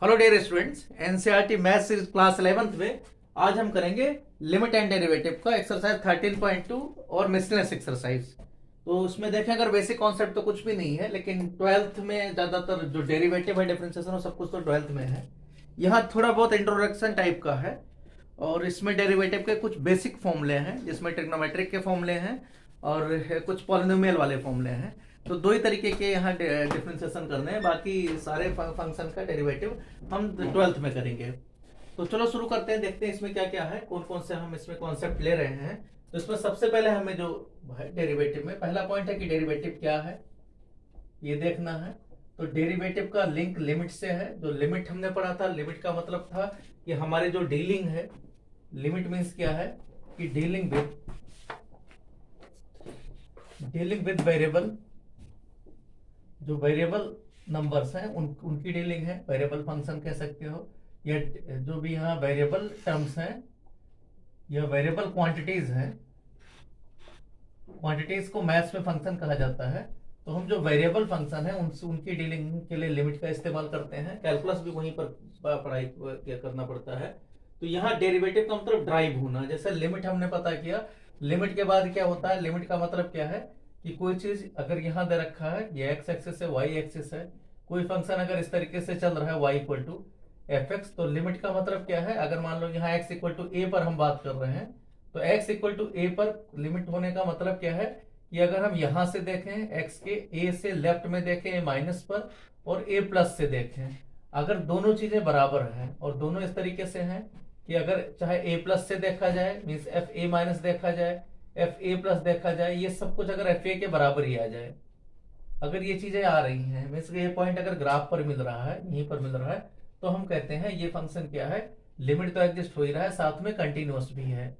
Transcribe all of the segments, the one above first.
Hello dear students, NCERT math series class 11th में आज हम करेंगे लिमिट एंड डेरिवेटिव का एक्सरसाइज 13.2 और मिसलेनियस एक्सरसाइज। तो उसमें देखें, अगर बेसिक कॉन्सेप्ट तो कुछ भी नहीं है, लेकिन 12th में ज्यादातर जो डेरिवेटिव है, डिफरेंशिएशन और सब कुछ तो 12th में है। यहाँ थोड़ा बहुत इंट्रोडक्शन टाइप का है और इसमें डेरिवेटिव के कुछ बेसिक फॉर्मूले हैं, जिसमें ट्रिग्नोमेट्रिक के फॉर्मूले हैं और कुछ पॉलिनोमियल वाले फॉर्मूले हैं। तो दो ही तरीके के यहाँ डिफरेंशिएशन करने हैं, बाकी सारे फंक्शन का डेरिवेटिव हम 12th में करेंगे। तो चलो शुरू करते हैं, देखते हैं इसमें क्या क्या है, कौन कौन से हम इसमें कॉन्सेप्ट ले रहे हैं। तो इसमें सबसे पहले हमें जो है डेरिवेटिव में पहला पॉइंट है कि डेरिवेटिव क्या है ये देखना है। तो डेरिवेटिव का लिंक लिमिट से है। जो लिमिट हमने पढ़ा था, लिमिट का मतलब था कि हमारे जो डीलिंग है, लिमिट मीन्स क्या है कि डीलिंग विद वेरिएबल, जो वेरिएबल नंबर्स हैं उनकी डीलिंग है, वेरिएबल फंक्शन कह सकते हो, या जो भी यहाँ वेरिएबल टर्म्स हैं या वेरिएबल क्वांटिटीज हैं, क्वांटिटीज को मैथ्स में फंक्शन कहा जाता है। तो हम जो वेरिएबल फंक्शन है उनकी डीलिंग के लिए लिमिट का इस्तेमाल करते हैं। कैलकुलस भी वहीं पर पढ़ाई करना पड़ता है। तो यहाँ डेरिवेटिव का मतलब ड्राइव होना। जैसे लिमिट हमने पता किया, लिमिट के बाद क्या होता है, लिमिट का मतलब क्या है कि कोई चीज अगर यहाँ दे रखा है, ये एक्स एक्सिस है, वाई एक्सिस है, कोई फंक्शन अगर इस तरीके से चल रहा है y equal to f x, तो लिमिट का मतलब क्या है, अगर मान लो यहाँ एक्स इक्वल टू ए पर हम बात कर रहे हैं, तो x इक्वल टू ए पर लिमिट होने का मतलब क्या है कि अगर हम यहां से देखें x के a से लेफ्ट में देखें a माइनस पर और a प्लस से देखें, अगर दोनों चीजें बराबर हैं और दोनों इस तरीके से हैं कि अगर चाहे a प्लस से देखा जाए मीन्स एफ ए माइनस देखा जाए, एफ ए प्लस देखा जाए, ये सब कुछ अगर एफ ए के बराबर ही आ जाए, अगर ये चीजें आ रही हैं, मीन्स ये पॉइंट अगर ग्राफ पर मिल रहा है, यहीं पर मिल रहा है, तो हम कहते हैं ये फंक्शन क्या है, लिमिट तो एग्जिस्ट हो ही रहा है, साथ में कंटिन्यूअस भी है।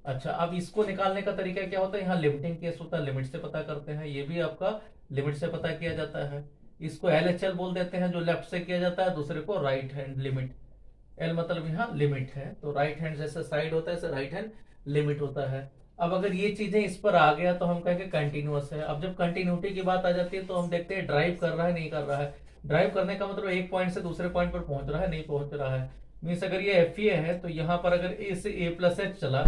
अच्छा, अब इसको निकालने का तरीका क्या होता है, यहाँ लिमिटिंग केस होता है, लिमिट से पता करते हैं, ये भी आपका लिमिट से पता किया जाता है। इसको एल एच एल बोल देते हैं, जो लेफ्ट से किया जाता है, दूसरे को राइट हैंड लिमिट। एल मतलब यहाँ लिमिट है, तो राइट हैंड जैसे साइड होता है, ऐसे राइट हैंड लिमिट होता है। अब अगर ये चीजें इस पर आ गया तो हम कहेंगे कंटिन्यूअस है। अब जब कंटिन्यूटी की बात आ जाती है तो हम देखते हैं ड्राइव कर रहा है नहीं कर रहा है। ड्राइव करने का मतलब एक पॉइंट से दूसरे पॉइंट पर पहुंच रहा है नहीं पहुंच रहा है। मीन्स अगर ये एफ ए है तो यहाँ पर अगर ए से ए प्लस एच चला,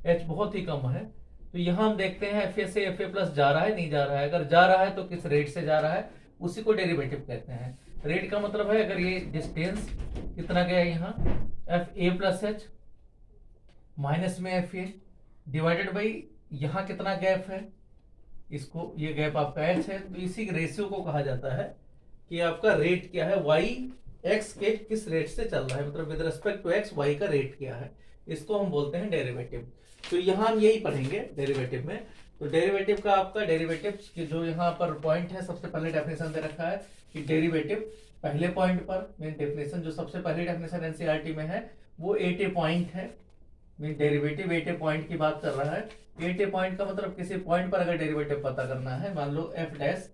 एच बहुत ही कम है, तो यहाँ हम देखते हैं एफ ए से एफ ए प्लस जा रहा है नहीं जा रहा है, अगर जा रहा है तो किस रेट से जा रहा है, उसी को डेरिवेटिव कहते हैं। रेट का मतलब है अगर ये डिस्टेंस कितना गया यहाँ, F a plus H minus में एफ ए डिवाइडेड बाई यहाँ कितना गैप है, इसको ये गैप आपका एच है, तो इसी रेशियो को कहा जाता है कि आपका रेट क्या है, वाई एक्स के किस रेट से चल रहा है, मतलब with respect to x y का रेट क्या है, इसको हम बोलते हैं डेरिवेटिव। तो यहाँ हम यही पढ़ेंगे डेरिवेटिव में। तो डेरिवेटिव का आपका डेरिवेटिव की जो यहाँ पर पॉइंट है, सबसे पहले डेफिनेशन दे रखा है कि डेरिवेटिव पहले पॉइंट पर, मेन डेफिनेशन जो सबसे पहले डेफिनेशन एनसीईआरटी में है वो एट ए पॉइंट है। मीन डेरिवेटिव एट ए पॉइंट की बात कर रहा है। एट ए पॉइंट का मतलब किसी पॉइंट पर अगर डेरिवेटिव पता करना है, मान लो एफ डैश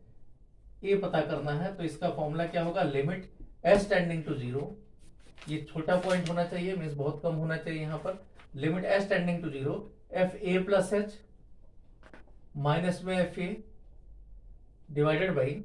ए पता करना है, तो इसका फॉर्मूला क्या होगा, limit s tending to zero, ये छोटा पॉइंट होना चाहिए, मीन्स बहुत कम होना चाहिए यहाँ पर, limit s tending to zero f a plus H minus में एफ ए डिवाइडेड बाई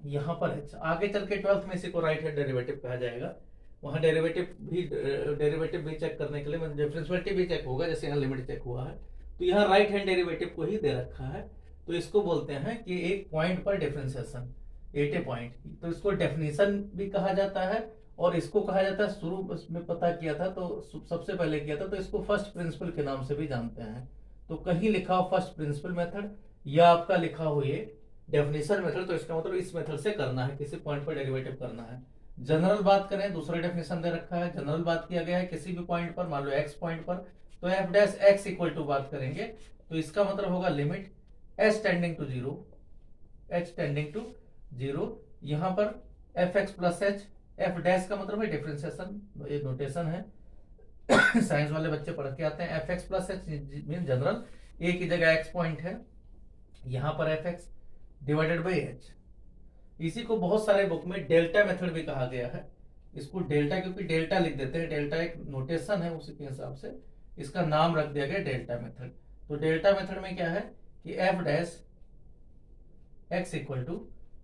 यहाँ पर एच। आगे चल के 12th में इसी को राइट हैंड डेरिवेटिव कहा जाएगा। वहां डेरिवेटिव भी चेक करने के लिए डिफरेंशिएबिलिटी भी चेक होगा, जैसे यहाँ लिमिट चेक हुआ है, तो यहाँ राइट हैंड डेरिवेटिव को ही दे रखा है। तो इसको बोलते हैं कि एक पॉइंट पर डिफरेंशिएशन, एट ए पॉइंट, तो इसको डेफिनेशन भी कहा जाता है और इसको कहा जाता है, शुरू में पता किया था तो सबसे पहले किया था तो इसको फर्स्ट प्रिंसिपल के नाम से भी जानते हैं। तो कहीं लिखा हो फर्स्ट प्रिंसिपल मेथड या आपका लिखा हो ये डेफिनेशन मेथड, तो इसका मतलब इस मेथड से करना है, किसी पॉइंट पर डेरिवेटिव करना है। जनरल बात करें, दूसरा डेफिनेशन दे रखा है, जनरल बात किया गया है किसी भी पॉइंट पर, मान लो एक्स पॉइंट पर, तो f dash x equal to बात करेंगे, तो इसका मतलब होगा limit h tending to zero, h tending to zero, यहाँ पर F x plus h, f dash का मतलब है डिफरेंशिएशन, ये नोटेशन है साइंस वाले बच्चे पढ़ के आते हैं। F x plus H mean general, A की जगह एक्स पॉइंट है, यहाँ पर F x divided by H. इसी को बहुत सारे बुक में डेल्टा मेथड भी कहा गया है। इसको डेल्टा, क्योंकि डेल्टा लिख देते हैं, डेल्टा एक नोटेशन है, उसी के हिसाब से इसका नाम रख दिया गया डेल्टा मेथड। तो डेल्टा मेथड में क्या है कि f dash x equal to,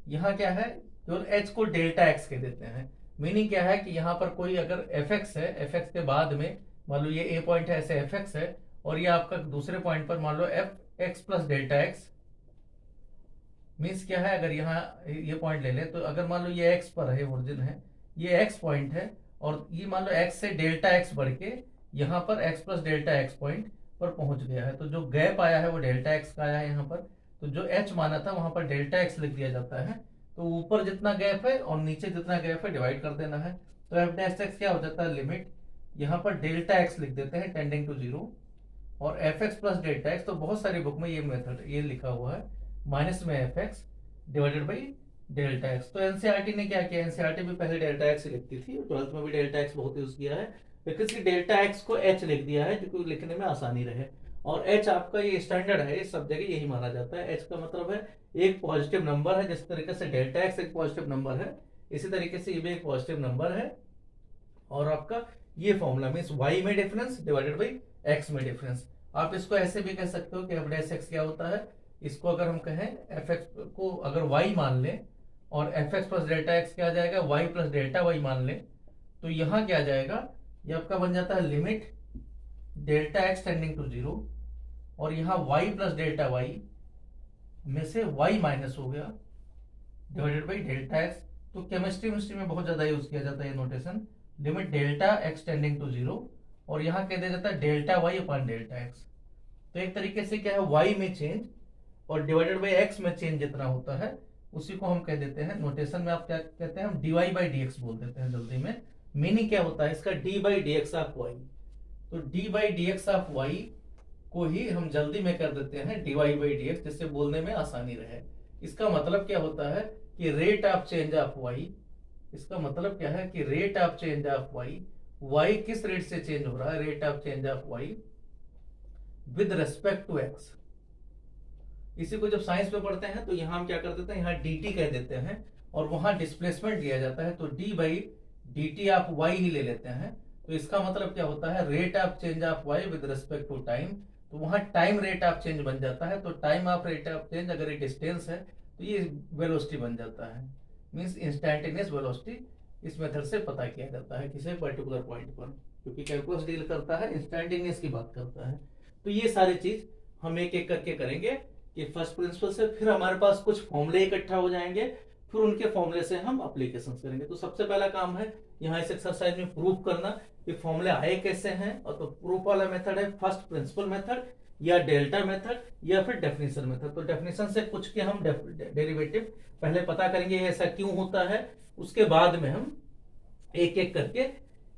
यहाँ क्या है, केवल एच को डेल्टा एक्स के देते हैं, मीनिंग क्या है कि यहाँ पर कोई अगर एफ एक्स है, एफ एक्स के बाद में मान लो ये ए पॉइंट है, ऐसे एफ एक्स है, और ये आपका दूसरे पॉइंट पर मान लो F x plus delta X, means क्या है, अगर यहाँ ये पॉइंट ले लें तो अगर मान लो ये एक्स पर है, ओरिजिन है, ये एक्स पॉइंट है, और ये मान लो एक्स से डेल्टा एक्स बढ़ के यहाँ पर x plus delta x point पर पहुंच गया है, तो जो गैप आया है वो डेल्टा एक्स का आया है यहाँ पर, तो जो एच माना था वहां पर डेल्टा एक्स लिख दिया जाता है, तो ऊपर जितना गैप है और नीचे जितना गैप है डिवाइड कर देना है, तो एफ डैश एक्स क्या हो जाता है, लिमिट यहाँ पर डेल्टा एक्स लिख देते हैं टेंडिंग टू जीरो, और F x plus delta x, तो बहुत सारी बुक में ये मेथड ये लिखा हुआ है, माइनस में F x divided by delta x. तो एनसीईआरटी ने क्या किया, एनसीईआरटी भी पहले डेल्टा एक्स लिखती थी, 12th में भी डेल्टा एक्स बहुत यूज किया है, लेकिन इसकी डेल्टा एक्स को एच लिख दिया है क्योंकि लिखने में आसानी रहे, और एच आपका ये स्टैंडर्ड है, इस सब जगह यही माना जाता है। एच का मतलब है एक पॉजिटिव नंबर है, जिस तरीके से डेल्टा एक्स एक पॉजिटिव नंबर है, इसी तरीके से ये भी एक पॉजिटिव नंबर है, और आपका ये फॉर्मूला मीन्स वाई में डिफरेंस डिवाइडेड बाई एक्स में डिफरेंस। आप इसको ऐसे भी कह सकते हो कि एफ डैश एक्स क्या होता है, इसको अगर हम कहें एफ एक्स को अगर वाई मान लें, और F x plus delta x क्या आ जाएगा, वाई प्लस डेल्टा वाई मान लें, तो यहाँ क्या आ जाएगा, ये आपका बन जाता है limit delta x tending to zero, और यहाँ वाई प्लस डेल्टा वाई में से वाई माइनस हो गया डिवाइडेड बाई डेल्टा एक्स। तो केमिस्ट्री में बहुत ज्यादा यूज किया जाता है ये notation, limit delta x tending to zero, और यहाँ कह दिया जाता है delta y upon delta x. तो एक तरीके से क्या है, वाई में चेंज और डिवाइडेड बाई एक्स में चेंज जितना होता है उसी को हम कह देते हैं, नोटेशन में आप क्या कहते हैं, हम d Y by D x बोल देते हैं जल्दी में। मीनिंग क्या होता है इसका, D by D x of Y, तो D by D x of Y को ही हम जल्दी में कर देते हैं D Y by D X, जिससे बोलने में आसानी रहे। इसका मतलब क्या होता है कि rate of change of y, इसका मतलब क्या है कि rate of change of y, y किस रेट से चेंज हो रहा है, rate of change of y with respect to x. इसी को जब साइंस में पढ़ते हैं तो यहाँ हम क्या कर देते हैं, यहाँ डी टी कह देते हैं, और वहां डिस्प्लेसमेंट दिया जाता है, तो D by d t of y ही ले लेते हैं। तो इसका मतलब क्या होता है, rate of change of y with respect to time, तो वहां टाइम रेट ऑफ चेंज बन जाता है, तो time of rate of change अगर ये डिस्टेंस है तो ये वेलोसिटी बन जाता है, मींस इंस्टैंटेनियस वेलोसिटी। इस मेथड से पता किया जाता है किसी पर्टिकुलर पॉइंट पर, क्योंकि कैलकुलस डील करता है इंस्टैंटेनियस की बात करता है। तो ये सारी चीज हम एक एक करके करेंगे कि फर्स्ट प्रिंसिपल से, फिर हमारे पास कुछ फॉर्मूले इकट्ठा हो जाएंगे, फिर उनके फॉर्मूले से हम एप्लीकेशंस करेंगे। तो सबसे पहला काम है यहाँ इस एक्सरसाइज में प्रूव करना कि फॉर्मूले आए कैसे हैं, और तो प्रूफ वाला मेथड है फर्स्ट प्रिंसिपल मेथड या डेल्टा मेथड या फिर डेफिनेशन मेथड। तो डेफिनेशन से कुछ के हम डेरिवेटिव पहले पता करेंगे ऐसा क्यों होता है, उसके बाद में हम एक एक करके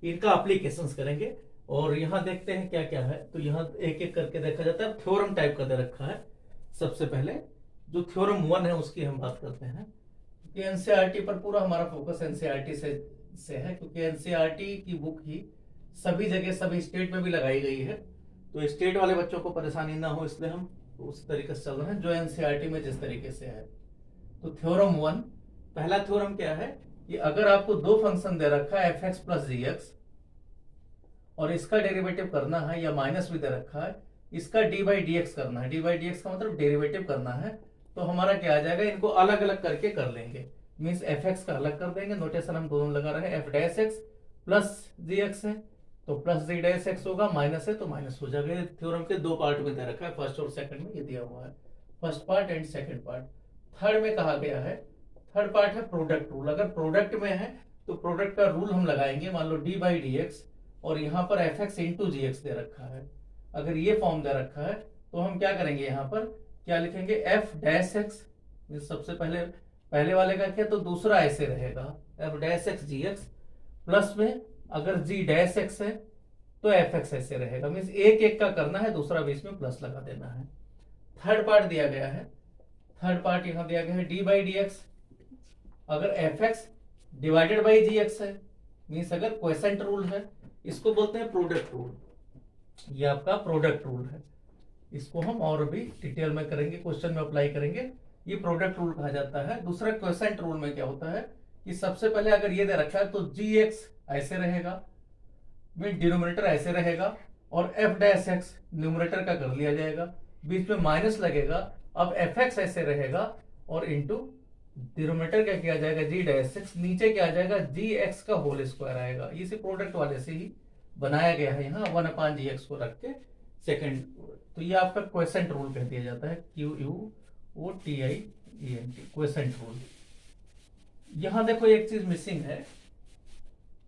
इनका एप्लीकेशंस करेंगे, और यहाँ देखते हैं क्या क्या है। तो यहाँ एक एक करके देखा जाता है, थ्योरम टाइप का दे रखा है। सबसे पहले जो थ्योरम 1 है उसकी हम बात करते हैं, क्योंकि एनसीईआरटी पर पूरा हमारा फोकस एनसीईआरटी से है, क्योंकि एनसीईआरटी की बुक ही सभी जगह सभी स्टेट में भी लगाई गई है, तो स्टेट वाले बच्चों को परेशानी ना हो इसलिए हम उस तरीके से चल रहे हैं जो एनसीईआरटी में जिस तरीके से है। तो थ्योरम 1, पहला थ्योरम क्या है कि अगर आपको दो फंक्शन दे रखा है एफ एक्स प्लस जी एक्स, और इसका डेरिवेटिव करना है, या माइनस भी दे रखा है, इसका डी बाई डी एक्स करना है, डी बाई डी एक्स का मतलब डेरिवेटिव करना है, तो हमारा क्या आ जाएगा, इनको अलग अलग करके कर लेंगे, मीन्स एफ एक्स का अलग कर देंगे, नोटेशन हम दोनों लगा रहे हैं, एफ डैश एक्स प्लस जी एक्स है तो प्लस जी डैश एक्स होगा, माइनस है तो माइनस हो जाएगा। थ्योरम के दो पार्ट में दे रखा है, फर्स्ट और सेकंड में ये दिया हुआ है, first part and second part. Third में कहा गया है, थर्ड पार्ट है प्रोडक्ट रूल। अगर प्रोडक्ट में है तो प्रोडक्ट का रूल हम लगाएंगे, मान लो डी बाई डी एक्स और यहाँ पर एफ एक्स इंटू जी एक्स दे रखा है, अगर ये फॉर्म दे रखा है तो हम क्या करेंगे, यहाँ पर क्या लिखेंगे, एफ डैश एक्स, सबसे पहले वाले का क्या, तो दूसरा ऐसे रहेगा एफ डैश एक्स जी एक्स, प्लस में अगर जी डैश एक्स है तो एफ एक्स ऐसे रहेगा, मीन्स एक एक का करना है, दूसरा बीच में प्लस लगा देना है। थर्ड पार्ट दिया गया है, थर्ड पार्ट यहाँ दिया गया है डी बाई डी एक्स, अगर F x divided by g x है, मीन्स अगर क्वेसेंट रूल है, इसको बोलते हैं प्रोडक्ट रूल, ये आपका प्रोडक्ट रूल है, इसको हम और भी डिटेल में करेंगे, क्वेश्चन में अप्लाई करेंगे, ये प्रोडक्ट रूल कहा जाता है। दूसरा क्वेसेंट रूल में क्या होता है कि सबसे पहले अगर ये दे रखा है तो जी एक्स ऐसे रहेगा, मीन डिनोमिनेटर ऐसे रहेगा, और एफ डैश एक्स न्यूमरेटर का कर लिया जाएगा, बीच में माइनस लगेगा, अब एफ एक्स ऐसे रहेगा और इंटू डिनोमिनेटर क्या किया जाएगा जी डैश एक्स, नीचे क्या आ जाएगा जी एक्स का होल स्क्वायर आएगा। इसे प्रोडक्ट वाले से ही बनाया गया है यहाँ 1/g को रख के सेकंड। तो ये आपका क्वेसेंट रूल कह दिया जाता है, QUOTIENT क्वेसेंट रूल। यहाँ देखो एक चीज मिसिंग है,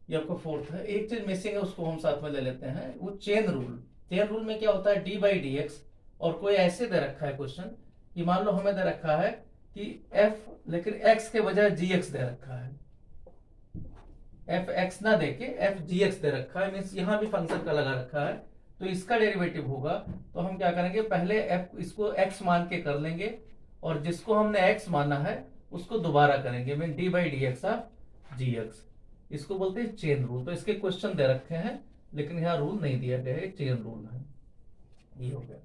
ये आपका फोर्थ है, एक चीज मिसिंग है उसको हम साथ में ले लेते हैं, वो चेन रूल। चेन रूल में क्या होता है d/dx, और कोई ऐसे दे रखा है क्वेश्चन कि मान लो हमें दे रखा है कि f, लेकिन x के बजाय gx दे रखा है, fx ना देके fgx दे रखा है, मीन्स यहाँ भी फंक्शन का लगा रखा है। तो इसका डेरिवेटिव होगा तो हम क्या करेंगे, पहले f इसको x मान के कर लेंगे, और जिसको हमने x माना है उसको दोबारा करेंगे, मीन d/dx ऑफ gx। इसको बोलते हैं चेन रूल। तो इसके क्वेश्चन दे रखे हैं लेकिन यहाँ रूल नहीं दिया गया है, चेन रूल है। ये हो गया।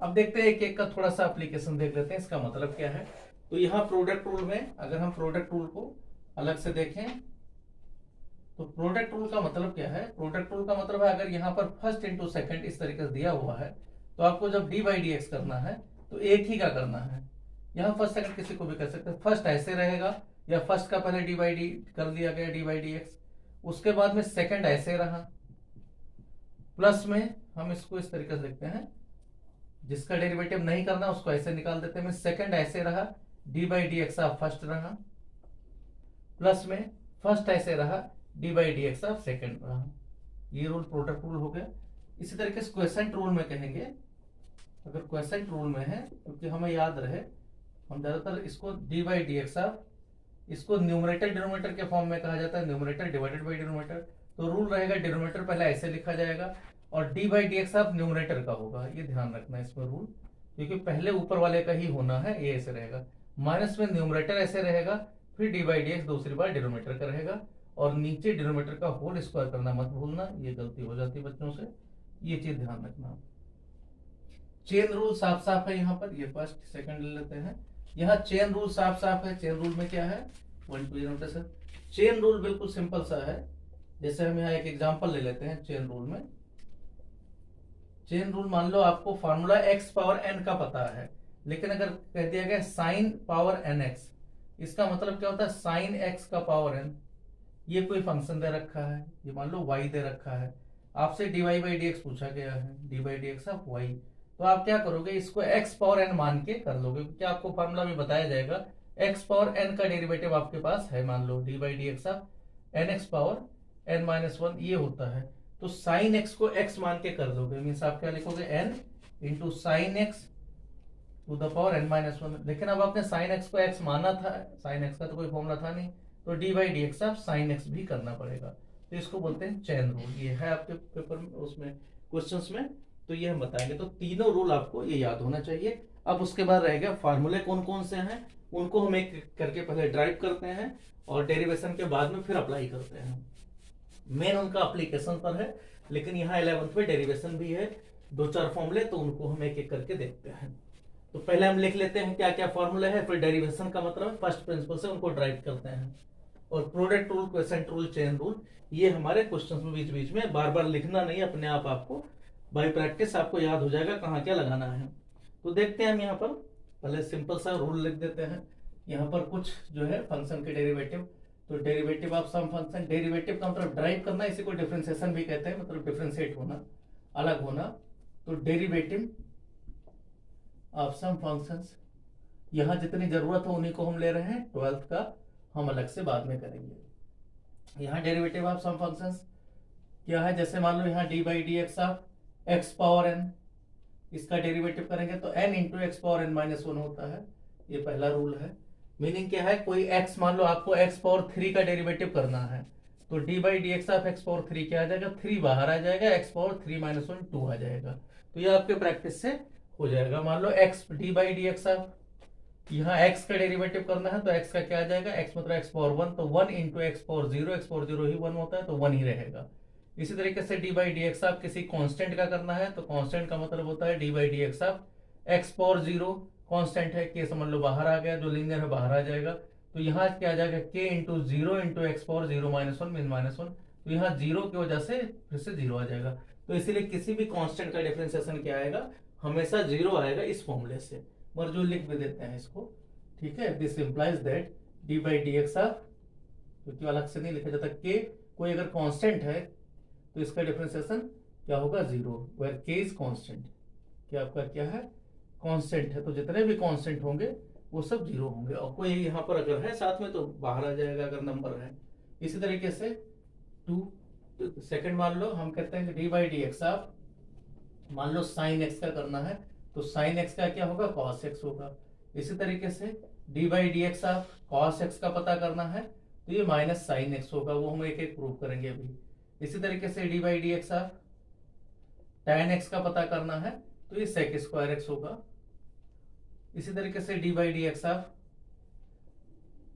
अब देखते हैं एक एक का थोड़ा सा एप्लीकेशन देख लेते हैं, इसका मतलब क्या है। तो यहाँ प्रोडक्ट रूल में अगर हम प्रोडक्ट रूल को अलग से देखें तो प्रोडक्ट रूल का मतलब क्या है, प्रोडक्ट रूल का मतलब है अगर यहाँ पर फर्स्ट इंटू सेकंड इस तरीके से दिया हुआ है तो आपको जब d/dx करना है तो एक ही का करना है। यहाँ फर्स्ट सेकंड किसी को भी कर सकते हैं, फर्स्ट ऐसे रहेगा या फर्स्ट का पहले d/d कर दिया गया d/dx, उसके बाद में सेकंड ऐसे रहा, प्लस में हम इसको इस तरीके से लिखते हैं, जिसका डेरिवेटिव नहीं करना उसको ऐसे निकाल देते हैं, सेकंड ऐसे रहा d/dx ऑफ फर्स्ट रहा, प्लस में फर्स्ट ऐसे रहा d/dx ऑफ सेकंड रहा। ये रूल प्रोडक्ट रूल हो गया। इसी तरीके से क्वेसेंट रूल में कहेंगे, अगर क्वेसेंट रूल में है क्योंकि हमें याद रहे हम ज्यादातर इसको d/dx ऑफ, इसको न्यूमरेटर डिनोमिनेटर के फॉर्म में कहा जाता है, न्यूमरेटर डिवाइडेड बाई डिनोमिनेटर। तो रूल रहेगा डिनोमिनेटर पहले ऐसे लिखा जाएगा और d/dx ऑफ न्यूमरेटर का होगा, ये ध्यान रखना है इसमें रूल, क्योंकि पहले ऊपर वाले का ही होना है, ये ऐसे रहेगा, माइनस में न्यूमरेटर ऐसे रहेगा, फिर d/dx दूसरी बार डिनोमिनेटर का रहेगा, और नीचे डिनोमिनेटर का होल स्क्वायर करना मत भूलना, ये गलती हो जाती है बच्चों से, ये चीज ध्यान रखना। चेन रूल साफ साफ है यहाँ पर, ये फर्स्ट सेकंड ले लेते हैं। यहाँ चेन रूल साफ साफ है। चेन रूल में क्या है, 1 2 नोटिस। चेन रूल बिल्कुल सिंपल सा है, जैसे हम यहाँ एक एग्जांपल ले लेते हैं चेन रूल में। चेन रूल मान लो आपको फार्मूला x पावर n का पता है, लेकिन अगर कह दिया गया साइन पावर nx, इसका मतलब क्या होता है साइन x का पावर n। ये कोई फंक्शन दे रखा है, ये मान लो y दे रखा है, आपसे dy/dx पूछा गया है, d/dx ऑफ y। तो आप क्या करोगे, इसको x पावर n मान के कर लोगे, क्योंकि आपको फार्मूला में बताया जाएगा x पावर n का डेरिवेटिव आपके पास है, मान लो d/dx of nx power n-1 ये होता है। तो साइन x को x मान के कर दोगे, मीन्स आप क्या लिखोगे n into sine x to the power n-1। लेकिन अब आपने साइन x को x माना था, साइन x का तो कोई फॉर्मूला था नहीं, तो d/dx ऑफ साइन x भी करना पड़ेगा। तो इसको बोलते हैं चेन रूल, ये है आपके पेपर में, उसमें क्वेश्चंस में, तो ये हम बताएंगे। तो तीनों रूल आपको ये याद होना चाहिए। अब उसके बाद रहेगा फार्मूले कौन कौन से हैं, उनको हम एक करके पहले ड्राइव करते हैं और डेरिवेशन के बाद में फिर अप्लाई करते हैं। मेन उनका एप्लीकेशन पर है, लेकिन यहाँ 11th में डेरिवेशन भी है, 2-4 फॉर्मूले, तो उनको हम एक एक करके देखते हैं। तो पहले हम लिख लेते हैं क्या क्या फॉर्मूला है, फिर डेरिवेशन का मतलब फर्स्ट प्रिंसिपल से उनको ड्राइव करते हैं। और product rule, quiescent rule, chain rule, ये हमारे क्वेश्चंस में बीच बीच में बार बार लिखना नहीं, अपने आप आपको बाय प्रैक्टिस आपको याद हो जाएगा कहाँ क्या लगाना है। तो देखते हैं हम यहाँ पर पहले सिंपल सा रूल लिख देते हैं। यहाँ पर कुछ जो है फंक्शन के डेरिवेटिव, तो derivative of some function, derivative का मतलब ड्राइव करना, इसी को डिफरेंशिएशन भी कहते हैं, मतलब डिफरेंशिएट होना, अलग होना। तो डेरिवेटिव ऑफ सम फंक्शंस, यहाँ जितनी जरूरत हो उन्हीं को हम ले रहे हैं, 12th का हम अलग से बाद में करेंगे। यहाँ डेरिवेटिव ऑफ सम फंक्शंस क्या है, जैसे मान लो यहाँ d/dx of x power n, इसका डेरिवेटिव करेंगे तो n into x power n-1 होता है, ये पहला रूल है। मीनिंग क्या है, कोई x मान लो आपको x पावर 3 का डेरिवेटिव करना है, तो d/dx ऑफ x पावर 3 क्या आ जाएगा, 3 बाहर आ जाएगा, x पावर 3-1 2 आ जाएगा। तो ये आपके प्रैक्टिस से हो जाएगा। मान लो x d/dx ऑफ, यहाँ x का डेरिवेटिव करना है तो x का क्या आ जाएगा, x मतलब x पावर 1, तो 1 इंटू x पावर 0 ही 1 होता है, तो 1 ही रहेगा। इसी तरीके से d/dx ऑफ किसी कांस्टेंट का करना है, तो कांस्टेंट का मतलब होता है d/dx of x power 0, constant है, k समझ लो बाहर आ गया, जो लीनियर है बाहर आ जाएगा, तो यहाँ क्या आ जाएगा k into 0 into x power 0-1 mean -1, तो यहाँ 0 की वजह से फिर से 0 आ जाएगा। तो इसीलिए किसी भी कांस्टेंट का डिफरेंशिएशन क्या आएगा, हमेशा 0 आएगा इस फॉर्मूले से, मगर जो लिख भी देते हैं इसको, ठीक है। This implies that D by D x of, क्योंकि अलग से नहीं लिखा जाता, के कोई अगर कांस्टेंट है तो इसका डिफरेंशिएशन क्या होगा, जीरो, वेयर के इज कांस्टेंट, कि आपका क्या है, कांस्टेंट है, तो जितने भी कांस्टेंट होंगे वो सब जीरो होंगे, और कोई यहाँ पर अगर है साथ में तो बाहर आ जाएगा अगर नंबर है। इसी तरीके से सेकंड मान लो, हम कहते हैं कि D by D x of, मान लो साइन एक्स का करना है तो साइन एक्स का क्या होगा, कॉस एक्स होगा। इसी तरीके से D by D x of cos x का पता करना है तो ये माइनस साइन एक्स होगा, वो हम एक एक प्रूव करेंगे अभी। इसी तरीके से D by D x of tan x का पता करना है तो ये सेक स्क्वायर एक्स होगा। इसी तरीके से D by D x of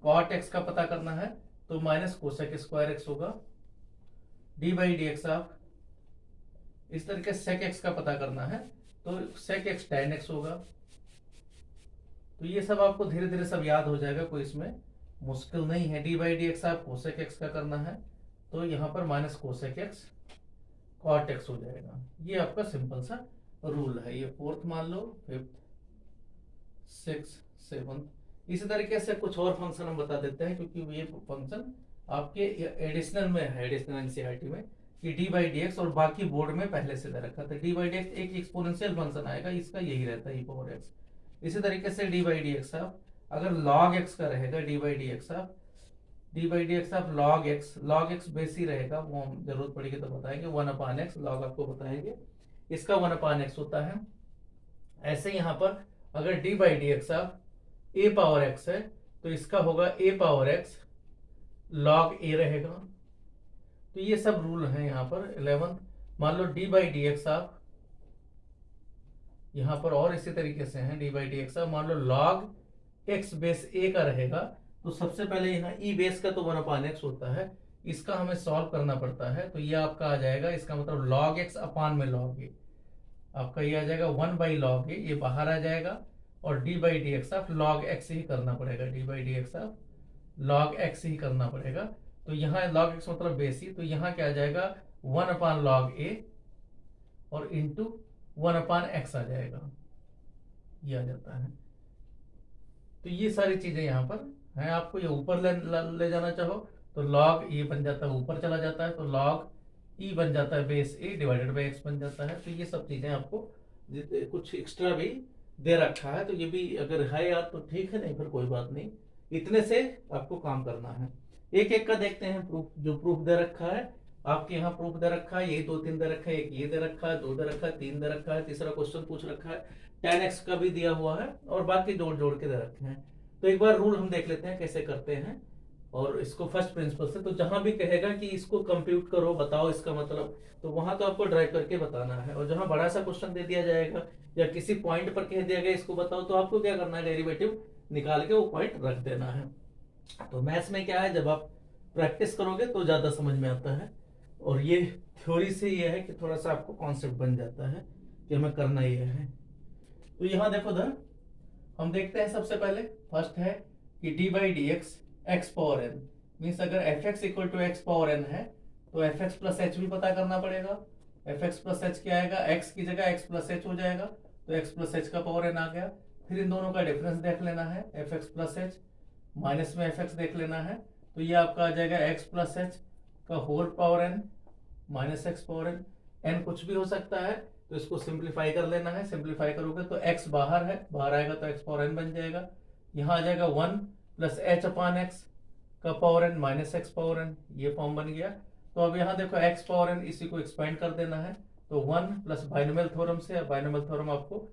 cot x का पता करना है तो माइनस कोसेक स्क्वायर एक्स होगा। D by D x of इस तरीके से सेक एक्स का पता करना है तो सेक एक्स tan एक्स होगा। तो ये सब आपको धीरे धीरे सब याद हो जाएगा, कोई इसमें मुश्किल नहीं है। D by D x of cosec x का करना है तो यहाँ पर minus cosec x cot x हो जाएगा। ये आपका सिंपल सा रूल है। ये फोर्थ मान लो, फिफ्थ, सिक्स, सेवंथ। इसी तरीके से कुछ और फंक्शन हम बता देते हैं, क्योंकि ये फंक्शन आपके एडिशनल में है, एडिशनल एनसीईआरटी में, कि डी बाई डी एक्स, और बाकी बोर्ड में पहले से दे रखा था। डी बाई डी एक्स एक एक्सपोनेंशियल फंक्शन आएगा, इसका यही रहता है, ई पावर एक्स। इसी तरीके से D by D x of अगर लॉग एक्स का रहेगा, D by D x of log X base ही रहेगा, वो हम जरूरत पड़ेगी तो बताएंगे। 1/x लॉग आपको बताएंगे, इसका 1/x होता है। ऐसे यहाँ पर अगर D by D x of A power x है तो इसका होगा ए पावर एक्स लॉग ए रहेगा। तो ये सब रूल हैं यहाँ पर। 11 मान लो D by D x of, यहाँ पर और इसी तरीके से है, D by D x of मान लो लॉग एक्स बेस ए का रहेगा तो सबसे पहले यहाँ ई बेस का तो 1/x होता है, इसका हमें सॉल्व करना पड़ता है। तो ये आपका आ जाएगा, इसका मतलब log x अपान में log a, आपका ये आ जाएगा 1/log a, ये बाहर आ जाएगा। और D by D x of log x ही करना पड़ेगा, D by D x of log x ही करना पड़ेगा। तो यहाँ log x मतलब बेस ही, तो यहाँ क्या आ जाएगा 1/log a और इंटू 1/x आ जाएगा, ये आ जाता है। तो ये सारी चीजें यहाँ पर है। आपको ये ऊपर ले जाना चाहो तो log e बन जाता है, ऊपर चला जाता है तो log e बन जाता है base a divided by x बन जाता है। तो ये सब चीजें आपको कुछ एक्स्ट्रा भी दे रखा है, तो ये भी अगर है यार तो ठीक है, नहीं फिर कोई बात नहीं। इतने से आपको काम करना है। एक एक का देखते हैं प्रूफ। जो प्रूफ दे रखा है आपके यहाँ, प्रूफ दे रखा है, ये 2-3 दे रखा है, एक ये दे रखा है, 2 दे रखा है, 3 दे रखा है, तीसरा क्वेश्चन पूछ रखा है, tan x का भी दिया हुआ है, और बाकी जोड़ जोड़ के दे रखे हैं। तो एक बार रूल हम देख लेते हैं कैसे करते हैं, और इसको फर्स्ट प्रिंसिपल से। तो जहां भी कहेगा कि इसको कंप्यूट करो, बताओ इसका मतलब, तो वहां तो आपको ड्राइव करके बताना है। और जहां बड़ा सा क्वेश्चन दे दिया जाएगा या किसी पॉइंट पर कह दिया गया इसको बताओ, तो आपको क्या करना है, डेरिवेटिव निकाल के वो पॉइंट रख देना है। तो मैथ्स में क्या है, जब आप प्रैक्टिस करोगे तो ज्यादा समझ में आता है, और ये थ्योरी से ये है कि थोड़ा सा आपको कॉन्सेप्ट बन जाता है कि हमें करना ये है। तो यहाँ देखो धर, हम देखते हैं सबसे पहले फर्स्ट है कि D by D X X power N, means अगर F x equal to X power N है तो एफ एक्स प्लस एच भी पता करना पड़ेगा। एफ एक्स प्लस एच क्या आएगा, एक्स की जगह एक्स प्लस एच हो जाएगा, तो एक्स प्लस एच का पावर एन आ गया। फिर इन दोनों का डिफरेंस देख लेना है, f x plus H minus में एफ एक्स देख लेना है, तो ये आपका आ जाएगा एक्स प्लस एच का whole power N minus x power n. N कुछ भी हो सकता है, तो इसको सिंप्लीफाई कर लेना है। सिंप्लीफाई करोगे तो x बाहर है, बाहर आएगा तो x पावर n बन जाएगा। यहाँ आ जाएगा 1 प्लस एच अपान एक्स का power n minus x power n, ये फॉर्म बन गया। तो अब यहाँ देखो x पावर n, इसी को एक्सपेंड कर देना है, तो 1 प्लस बाइनोमियल थ्योरम से, बाइनोमियल थ्योरम आपको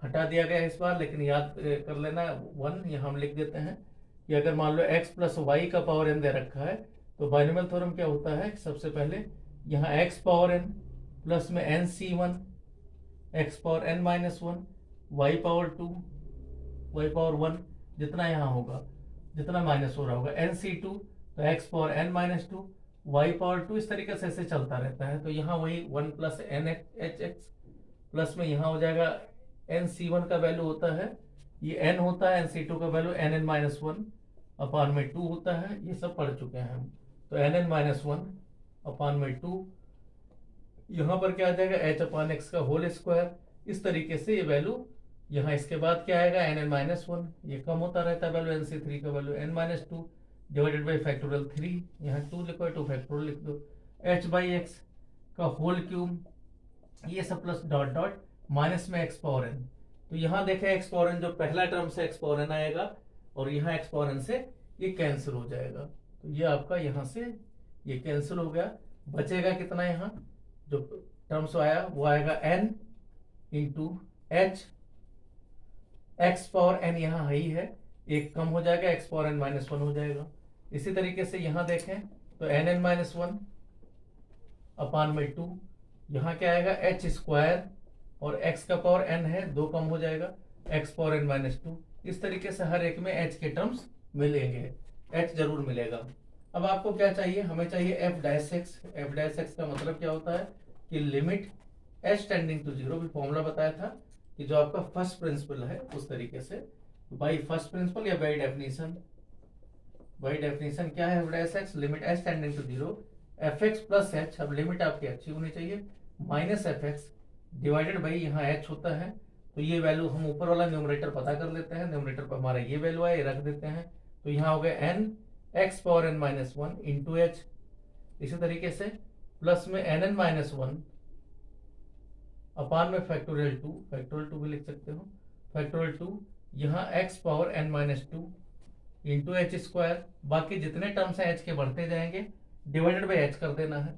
हटा दिया गया इस बार, लेकिन याद कर लेना 1 यहाँ हम लिख देते हैं कि अगर मान लो x प्लस वाई का पावर n दे रखा है तो बाइनोमियल थ्योरम क्या होता है, सबसे पहले यहाँ x पावर n प्लस में nc1 x power n minus 1 y power 2 y power 1, जितना यहाँ होगा, जितना माइनस हो रहा होगा nc2 तो x power n minus 2 y power 2, इस तरीके से ऐसे चलता रहता है। तो यहाँ वही 1 plus n h x plus में यहाँ हो जाएगा nc1 का वैल्यू होता है, ये n होता है, nc2 का वैल्यू nn माइनस 1 अपान में 2 होता है, ये सब पढ़ चुके हैं हम। तो nn माइनस 1 अपान में 2, यहाँ पर क्या आ जाएगा h अपान एक्स का होल स्क्वायर। इस तरीके से ये वैल्यू यहाँ इसके बाद क्या आएगा n(n-1), ये कम होता रहता है वैल्यू nc3 का value n-2 divided by factorial 3, यहाँ 2 लिखो या 2 फैक्टोरियल लिख दो, h/x का होल क्यूब, ये सब प्लस डॉट डॉट माइनस में x पावर n। तो यहाँ देखें x पावर n जो पहला टर्म से x पावर n आएगा और यहाँ x पावर n से ये कैंसिल हो जाएगा। तो ये आपका यहाँ से ये कैंसिल हो गया, बचेगा कितना, यहाँ जो टर्म्स आया वो आएगा n into h, x power n यहाँ ही है, एक कम हो जाएगा, x पावर n-1 हो जाएगा। इसी तरीके से यहाँ देखें तो n(n-1) अपान में 2, यहाँ क्या आएगा h स्क्वायर और x का पावर n है, 2 कम हो जाएगा, x पावर n-2। इस तरीके से हर एक में h के टर्म्स मिलेंगे, h जरूर मिलेगा। अब आपको क्या चाहिए, हमें चाहिए f'(x). f'(x) का मतलब क्या होता है कि लिमिट h टेंडिंग टू 0, भी फॉर्मूला बताया था कि जो आपका फर्स्ट प्रिंसिपल है उस तरीके से बाई फर्स्ट प्रिंसिपल या बाई डेफिनेशन। बाई डेफिनेशन क्या है f'(x), limit h tending to 0 fx plus h, अब लिमिट आपकी अच्छी होनी चाहिए, माइनस fx डिवाइडेड बाई यहाँ h होता है, तो ये वैल्यू हम ऊपर वाला न्यूमरेटर पता कर लेते हैं, न्यूमरेटर पर हमारा ये वैल्यू है, ये रख देते हैं, तो यहाँ हो गया n x power n-1 into h। इसी तरीके से प्लस में n(n-1) अपान में फैक्टोरियल 2, फैक्टोरियल 2 भी लिख सकते हो, फैक्टोरियल 2 यहाँ x power n-2 into H square, बाकी जितने टर्म्स हैं h के बढ़ते जाएंगे, डिवाइडेड बाई h कर देना है।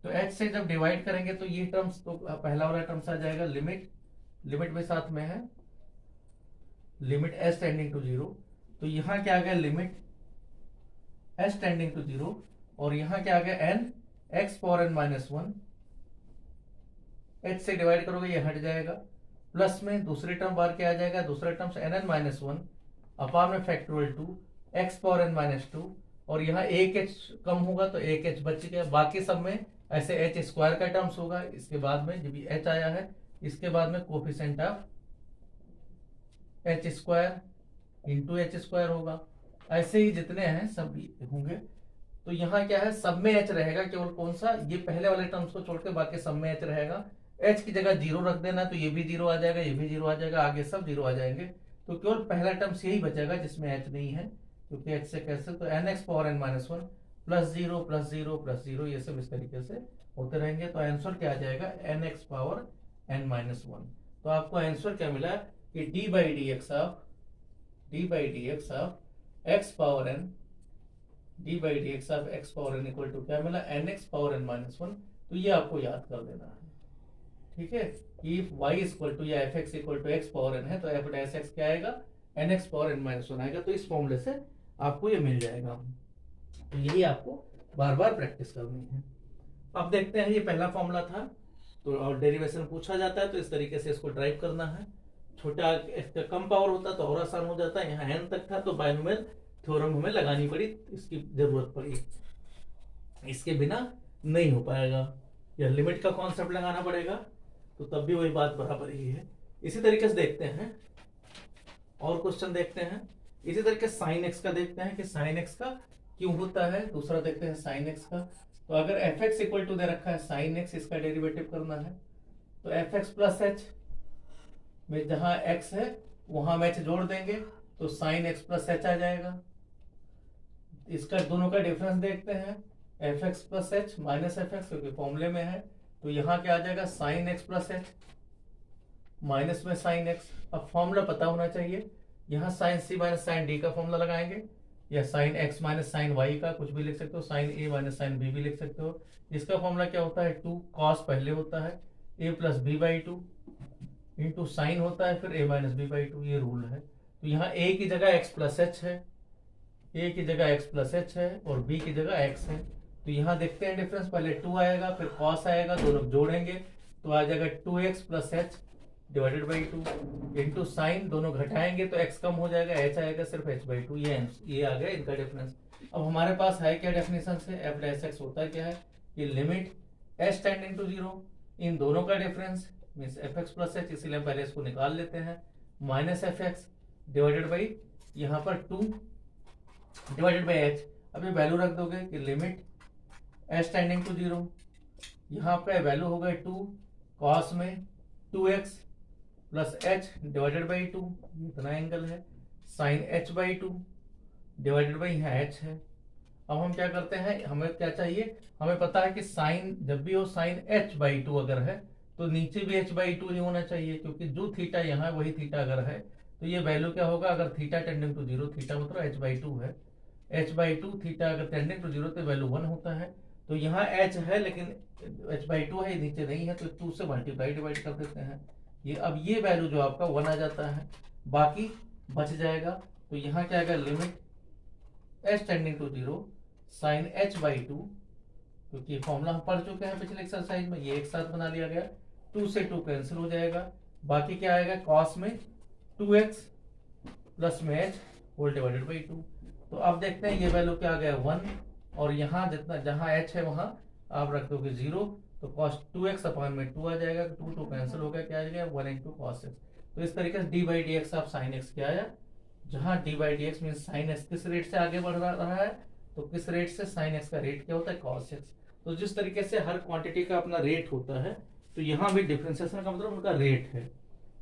तो h से जब डिवाइड करेंगे तो ये टर्म्स, तो पहला वाला टर्म्स आ जाएगा, लिमिट भी साथ में है, लिमिट h टेंडिंग टू 0, तो यहाँ क्या आ गया, लिमिट h टेंडिंग टू 0, और यहाँ क्या आ गया n x power n-1, h से डिवाइड करोगे ये हट जाएगा, प्लस में दूसरी टर्म बार क्या आ जाएगा, दूसरा टर्म्स n(n-1) अपान में फैक्टोरियल 2 x पावर n-2, और यहाँ एक h कम होगा तो एक h बच गया, बाकी सब में ऐसे h स्क्वायर का टर्म्स होगा, इसके बाद में जब h आया है इसके बाद में coefficient of h square into h square होगा, ऐसे ही जितने हैं सब होंगे। तो यहाँ क्या है, सब में h रहेगा, केवल कौन सा, ये पहले वाले टर्म्स को छोड़ के बाकी सब में h रहेगा, h की जगह 0 रख देना, तो ये भी 0 आ जाएगा, ये भी 0 आ जाएगा, आगे सब 0 आ जाएंगे, तो केवल पहला टर्म्स यही बचेगा जिसमें h नहीं है, क्योंकि h से कैंसिल, तो nx power n-1 plus 0 plus 0 plus 0, ये सब इस तरीके से होते रहेंगे। तो आंसर क्या आ जाएगा, nx पावर n-1। तो आपको आंसर क्या मिला कि d by D x of x power n, d by D x of x power n equal to क्या मिला, nx पावर n-1। तो ये आपको याद कर देना है, ठीक है, कि y इक्वल टू या fx equal to x power n है तो f'(x) क्या आएगा, nx पावर n-1 आएगा। तो इस फॉर्मूले से आपको ये मिल जाएगा, तो यही आपको बार बार प्रैक्टिस करनी है। अब देखते हैं, ये पहला फॉर्मूला था, तो और डेरिवेशन पूछा जाता है तो इस तरीके से इसको ड्राइव करना है, छोटा कम पावर होता तो और आसान हो जाता है, यहाँ n तक था तो बायनोमियल थ्योरम हमें लगानी पड़ी, इसकी जरूरत पड़ी, इसके बिना नहीं हो पाएगा, या लिमिट का कॉन्सेप्ट लगाना पड़ेगा, तो तब भी वही बात बराबर ही है। इसी तरीके से देखते हैं और क्वेश्चन देखते हैं, इसी तरीके साइन x का देखते हैं कि साइन x का क्यों होता है, दूसरा देखते हैं साइन x का। तो अगर fx इक्वल टू दे रखा है साइन x, इसका डेरिवेटिव करना है, तो fx प्लस h में जहां x है वहां में h जोड़ देंगे तो साइन x प्लस h आ जाएगा। इसका दोनों का डिफरेंस देखते हैं, fx plus h minus fx, क्योंकि फॉर्मूले में है, तो यहाँ क्या आ जाएगा, sine x plus h minus में साइन x। अब फॉर्मूला पता होना चाहिए, यहाँ sine c minus sine d का फॉर्मूला लगाएंगे, या sine x minus sine y का कुछ भी लिख सकते हो, sine a minus sine b भी लिख सकते हो। इसका फॉर्मूला क्या होता है, 2 cos पहले होता है, a plus b by 2 into sine होता है फिर a माइनस बी बाई 2, ये रूल है। तो यहाँ a की जगह x प्लस h है, a की जगह x प्लस h है और b की जगह x है। तो यहाँ देखते हैं डिफरेंस, पहले 2 आएगा फिर cos आएगा, दोनों जोड़ेंगे तो आ जाएगा 2x plus h divided by 2 into sign, दोनों घटाएंगे तो x कम हो जाएगा, h आएगा सिर्फ h बाई 2, ये आ गया इनका डिफरेंस। अब हमारे पास है क्या डेफिनेशन से, f'(x) होता क्या है, ये लिमिट h टेंडिंग टू 0, इन दोनों का difference means fx plus h, इसीलिए पहले इसको निकाल लेते हैं, माइनस fx डिवाइडेड बाई यहाँ पर 2 डिवाइडेड बाई h। अब ये वैल्यू रख दोगे कि लिमिट h टेंडिंग टू 0, यहाँ आपका वैल्यू होगा 2 cos में 2x plus H divided by 2, इतना एंगल है, sine h by 2 divided by यहाँ एच है। अब हम क्या करते हैं, हमें क्या चाहिए, हमें पता है कि साइन जब भी हो साइन एच बाई 2 अगर है तो नीचे भी एच बाई 2 ही होना चाहिए, क्योंकि जो थीटा यहाँ है वही थीटा अगर है तो ये वैल्यू क्या होगा, अगर theta tending to zero, theta मतलब एच बाई 2 है, एच बाई 2 थीटा अगर टेंडिंग टू जीरो तो वैल्यू 1 होता है। तो यहाँ एच है लेकिन एच बाई 2 है, नीचे नहीं है, तो 2 से मल्टीप्लाई डिवाइड कर देते हैं, ये अब ये वैल्यू जो आपका 1 आ जाता है, बाकी बच जाएगा। तो यहाँ क्या आएगा, limit h tending to zero sine h by 2, क्योंकि फॉर्मूला हम पढ़ चुके हैं पिछले एक्सरसाइज में, ये एक साथ बना लिया गया, 2 से 2 कैंसिल हो जाएगा, बाकी क्या आएगा, कॉस में 2x प्लस में h होल डिवाइडेड बाई 2। तो अब देखते हैं ये वैल्यू क्या आ गया 1, और यहाँ जितना जहाँ h है वहाँ आप रख दोगे 0, तो cos 2x अपान में 2 आ जाएगा, 2 कैंसिल हो गया, क्या आ जाएगा 1 इंटू cos x। तो इस तरीके से d बाई डी एक्स आप साइन x क्या आया, जहाँ d by D x mean sine x किस रेट से आगे बढ़ रहा है, तो किस रेट से, साइन x का रेट क्या होता है cos x। तो जिस तरीके से हर क्वांटिटी का अपना रेट होता है, तो यहाँ भी डिफरेंशिएशन का मतलब उनका रेट है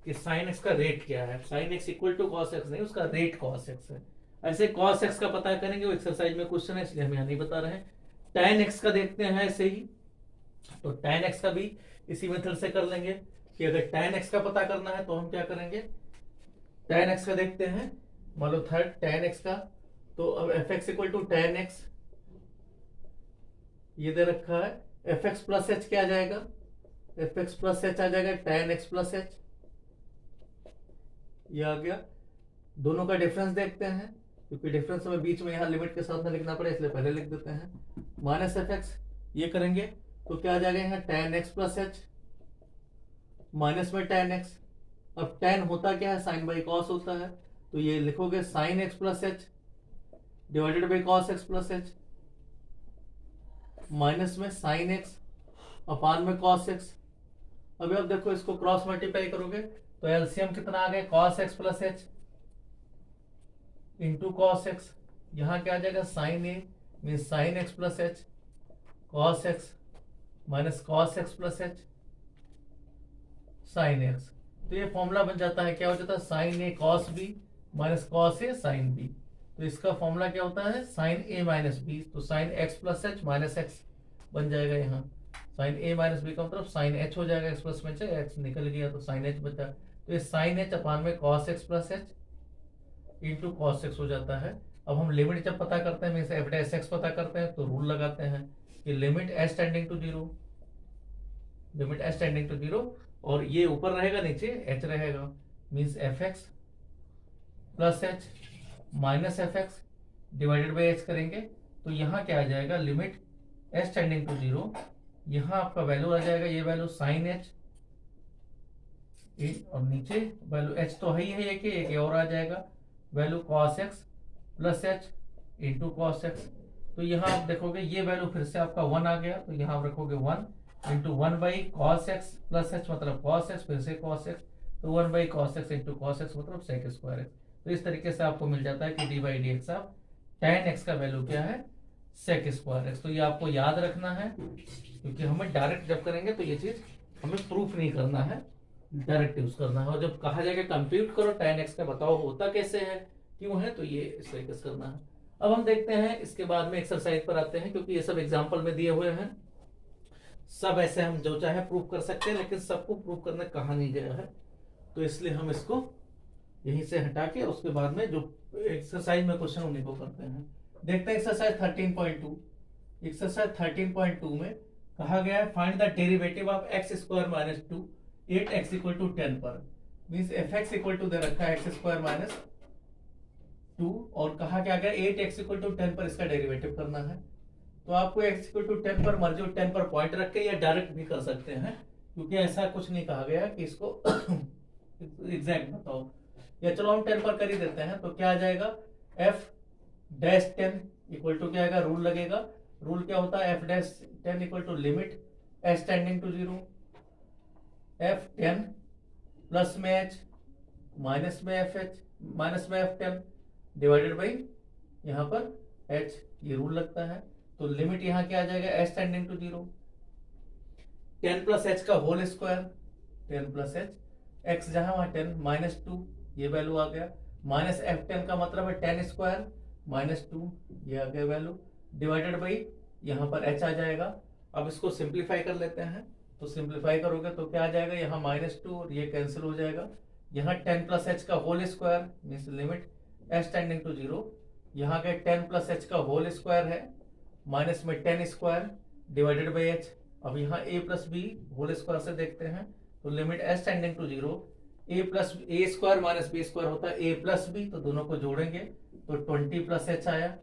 कि साइन x का रेट क्या है, साइन x equal to cos x नहीं, उसका रेट cos x है। ऐसे cos x का पता करेंगे, वो एक्सरसाइज में क्वेश्चन है इसलिए हम यहाँ नहीं बता रहे हैं। tan x का देखते हैं ऐसे ही, तो tan x का भी इसी मेथड से कर लेंगे कि अगर tan x का पता करना है तो हम क्या करेंगे, tan x का देखते हैं, मान लो थर्ड tan x का, तो अब fx equal to tan x ये दे रखा है, fx प्लस h क्या आ जाएगा, fx प्लस h आ जाएगा tan x प्लस h, ये आ गया। दोनों का डिफरेंस देखते हैं, क्योंकि डिफरेंस हमें बीच में यहाँ लिमिट के साथ में लिखना पड़े इसलिए पहले लिख देते हैं, माइनस fx ये करेंगे तो क्या आ जाएगा यहाँ tan x plus h minus में tan x। अब tan होता क्या है, साइन बाई कॉस होता है, तो ये लिखोगे sine x plus h divided by cos x plus h, minus में साइन x अपान में कॉस x। अभी अब देखो इसको क्रॉस मल्टीप्लाई करोगे तो एलसीएम कितना आ गया, cos x plus h into cos X, यहाँ क्या आ जाएगा sine A mean sine x plus H, cos X minus cos X plus H sine X. तो ये फॉर्मूला बन जाता है, क्या हो जाता है, sign A cos B minus cos A sine B. तो इसका फॉर्मूला क्या होता है, साइन ए माइनस बी, तो sine x plus H minus x बन जाएगा, यहाँ साइन ए माइनस बी का मतलब साइन एच हो जाएगा, एक्स प्लस में से एक्स निकल गया तो साइन एच बचा, तो ये साइन एच अपान में cos X plus h into cos x हो जाता है। अब हम लिमिट जब पता करते हैं, एफ डैश एक्स पता करते हैं, तो रूल लगाते हैं कि limit h tending to zero, limit h tending to zero, और ये ऊपर रहेगा नीचे एच रहेगा, means F x plus H minus f x divided by h करेंगे, तो यहाँ क्या आ जाएगा, limit h tending to zero, यहाँ आपका वैल्यू आ जाएगा, ये वैल्यू साइन एच और नीचे वैल्यू एच तो है ही है, एक और आ जाएगा value cos x plus h into cos x. तो यहाँ आप देखोगे ये वैल्यू फिर से आपका 1 आ गया, तो यहाँ आप रखोगे 1 into 1 by cos X plus H मतलब cos x फिर से cos x, तो 1 by cos x into cos x मतलब सेक स्क्वायर एक्स। तो इस तरीके से आपको मिल जाता है कि डी बाई डी एक्स आप tan x का वैल्यू क्या है, सेक स्क्वायर एक्स। तो ये आपको याद रखना है, क्योंकि हमें डायरेक्ट जब करेंगे तो ये चीज हमें प्रूफ नहीं करना है, डायरेक्ट यूज करना है। और जब कहा जाएगा कंप्यूट करो tan x का, बताओ होता कैसे है, क्यों है, तो ये इस तरीके से करना है। अब हम देखते हैं इसके बाद में एक्सरसाइज पर आते हैं, क्योंकि ये सब एग्जांपल में दिए हुए हैं, सब ऐसे हम जो चाहे प्रूफ कर सकते हैं, लेकिन सबको प्रूफ करने कहा नहीं गया है, तो इसलिए हम इसको यहीं से हटा के उसके बाद में जो एक्सरसाइज में क्वेश्चन उन्हीं को करते हैं। देखते हैं एक्सरसाइज 13.2। एक्सरसाइज 13.2 में कहा गया है find the derivative of x square minus 2 8x equal to 10 पर, means F x equal to दे रखा है एक्स स्क्वायर माइनस 2, और कहा क्या गया 8x इक्वल टू 10 पर इसका डेरिवेटिव करना है। तो आपको x इक्वल टू 10 पर मर्जी 10 पर पॉइंट रख के या डायरेक्ट भी कर सकते हैं, क्योंकि ऐसा कुछ नहीं कहा गया कि इसको एग्जैक्ट बताओ, या चलो हम 10 पर कर ही देते हैं। तो क्या आ जाएगा, f डैश 10 इक्वल टू क्या आएगा, रूल लगेगा, रूल क्या होता है, f dash 10 equal to limit h tending to 0 f 10 plus में h माइनस में एफ एच माइनस में f 10 डिवाइडेड बाई यहाँ पर h, ये रूल लगता है। तो लिमिट यहाँ क्या आ जाएगा, h tending to 0 10 plus h का whole square 10 plus h x जहां वहां 10 -2 ये वैल्यू आ गया, माइनस f10 का मतलब है 10 स्क्वायर -2 ये आ गया वैल्यू, डिवाइडेड बाई यहाँ पर h आ जाएगा। अब इसको सिंप्लीफाई कर लेते हैं, तो सिंप्लीफाई करोगे तो क्या आ जाएगा, यहाँ -2 और ये कैंसिल हो जाएगा, यहाँ 10 प्लस h का whole square means limit h tending to 0, यहाँ के 10 प्लस h का होल स्क्वायर है माइनस में 10 स्क्वायर डिवाइडेड बाई h। अब यहाँ a plus b whole square से देखते हैं, तो limit h tending to 0, a square minus b square होता है a प्लस बी, तो दोनों को जोड़ेंगे तो 20 प्लस h आया।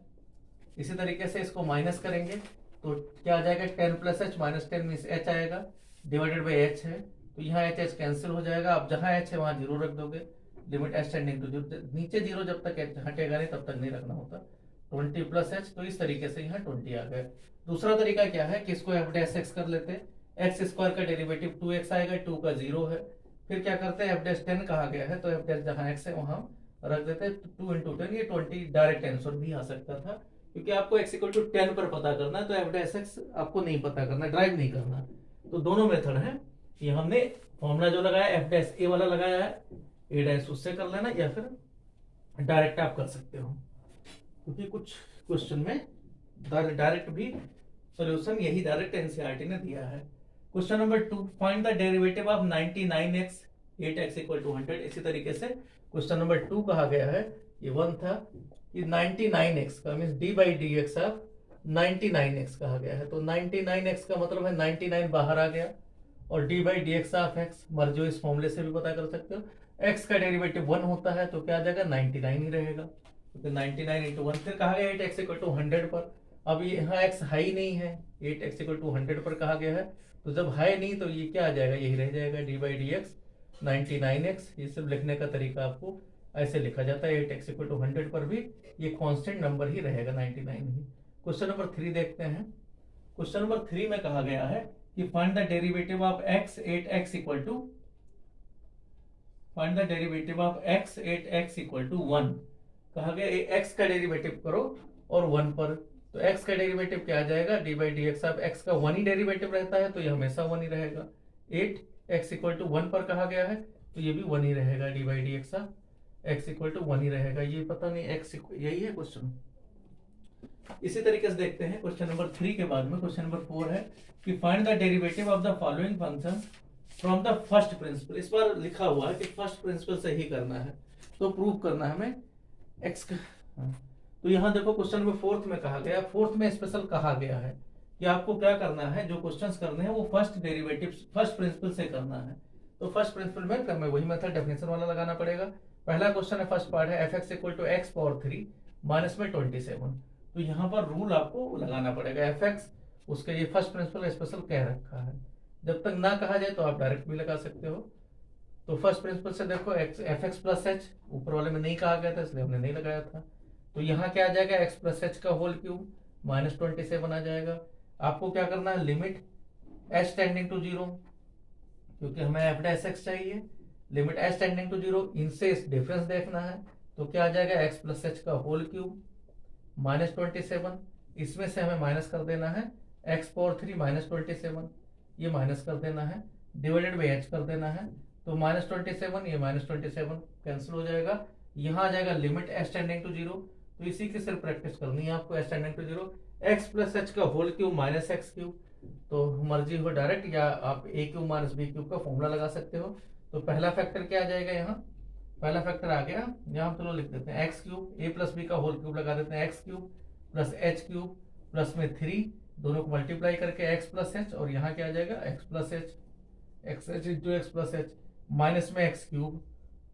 इसी तरीके से इसको माइनस करेंगे तो क्या आ जाएगा, 10 plus H minus 10 means h आएगा डिवाइडेड बाई h है, तो यहाँ h कैंसिल हो जाएगा। अब जहाँ h है वहाँ 0 रख दोगे, लिमिट h टेंडिंग टू 0, नीचे 0 जब तक h हटेगा नहीं तब तक नहीं रखना होता, 20 प्लस h, तो इस तरीके से यहाँ 20 आ गया। दूसरा तरीका क्या है कि इसको f डैश x कर लेते हैं, x स्क्वायर का डेरिवेटिव 2x आएगा, 2 का 0 है, फिर क्या करते हैं f डैश 10 कहा गया है तो f डैश जहाँ x है वहाँ रख देते हैं, 2 इंटू 10 ये 20 डायरेक्ट आंसर भी आ सकता था, क्योंकि आपको x इक्वल टू 10 पर पता करना है, तो f डैश x आपको नहीं पता करना, ड्राइव नहीं करना। तो दोनों मेथड है, ये हमने फॉर्मूला जो लगाया f डैश a वाला लगाया है, a डैश उससे कर लेना या फिर डायरेक्ट आप कर सकते हो, क्योंकि कुछ क्वेश्चन में डायरेक्ट भी सॉल्यूशन यही डायरेक्ट एनसीईआरटी ने दिया है। Question number 2, find the derivative of 99x 8x equal to 100। इसी तरीके से क्वेश्चन नंबर 2 कहा गया है, ये 1 था कि 99x का means d by D x of 99x कहा गया है, तो 99x का मतलब है 99 बाहर आ गया, और d by D x of x मर्जो इस फॉर्मूले से भी पता कर सकते हो, x का डेरिवेटिव 1 होता है तो क्या आ जाएगा 99 ही रहेगा, तो 99 इंटू 1। फिर कहा गया 8x इक्वल टू 100 पर, अब ये यहाँ x हाई नहीं है, 8x इक्वल टू 100 पर कहा गया है, तो जब हाई नहीं तो ये क्या आ जाएगा, यही रह जाएगा d by D x 99x। ये सब लिखने का तरीका आपको ऐसे लिखा जाता है, 8x इक्वल टू 100 पर भी ये कांस्टेंट नंबर ही रहेगा 99 ही। क्वेश्चन नंबर 3 देखते हैं। क्वेश्चन नंबर 3 में कहा गया है कि find the derivative of x 8x equal to, find the derivative of x 8x equal to 1। कहा गया x का डेरिवेटिव करो और 1 पर, तो x का डेरिवेटिव क्या आ जाएगा, d बाई डी एक्स। अब x का 1 ही डेरिवेटिव रहता है तो ये हमेशा 1 ही रहेगा, 8x इक्वल टू 1 पर कहा गया है तो ये भी 1 ही रहेगा, d by D x x equal to 1 ही रहेगा। ये पता नहीं x यही है क्वेश्चन। इसी तरीके से देखते हैं क्वेश्चन नंबर 3 के बाद में क्वेश्चन नंबर 4 है कि find the derivative of the following function from the first principle. इस बार लिखा हुआ है कि फर्स्ट प्रिंसिपल से ही करना है, तो प्रूव करना है हमें x का। तो यहाँ देखो क्वेश्चन नंबर 4 में कहा गया, 4 में स्पेशल कहा गया है कि आपको क्या करना है, जो क्वेश्चंस करने हैं वो फर्स्ट डेरिवेटिव फर्स्ट प्रिंसिपल से करना है। तो फर्स्ट प्रिंसिपल में हमें वही मेथड डेफिनेशन वाला लगाना पड़ेगा। पहला क्वेश्चन है, फर्स्ट पार्ट है f(x) equal to x power 3 minus में 27। तो यहाँ पर रूल आपको लगाना पड़ेगा, f(x) उसके ये फर्स्ट प्रिंसिपल स्पेशल कह रखा है, जब तक ना कहा जाए तो आप डायरेक्ट भी लगा सकते हो। तो फर्स्ट प्रिंसिपल से देखो f(x) प्लस h, ऊपर वाले में नहीं कहा गया था इसलिए हमने नहीं लगाया था, तो यहाँ क्या आ जाएगा x प्लस h का होल क्यूब माइनस 27 आ जाएगा। आपको क्या करना है, लिमिट h टेंडिंग टू 0, क्योंकि हमें f डैश x चाहिए, लिमिट h टेंडिंग टू 0, इनसे इस डिफरेंस देखना है, तो क्या आ जाएगा x प्लस h का होल क्यूब माइनस 27, इसमें से हमें माइनस कर देना है x पावर 3 माइनस 27, ये माइनस कर देना है, डिवाइडेड बाई h कर देना है, तो माइनस 27 ये माइनस 27 कैंसिल हो जाएगा, यहाँ आ जाएगा लिमिट h टेंडिंग टू 0। तो इसी की सिर्फ प्रैक्टिस करनी है आपको, h tending to 0, x plus h का whole cube minus x cube, तो मर्जी हो डायरेक्ट या आप a cube minus b cube का फॉर्मूला लगा सकते हो। तो पहला फैक्टर क्या आ जाएगा, यहाँ पहला फैक्टर आ गया, यहाँ चलो लिख देते हैं x cube, a plus b का होल क्यूब लगा देते हैं, x cube plus h cube plus में 3, दोनों को मल्टीप्लाई करके x प्लस h, और यहाँ क्या आ जाएगा x plus h, x into x plus h minus में x क्यूब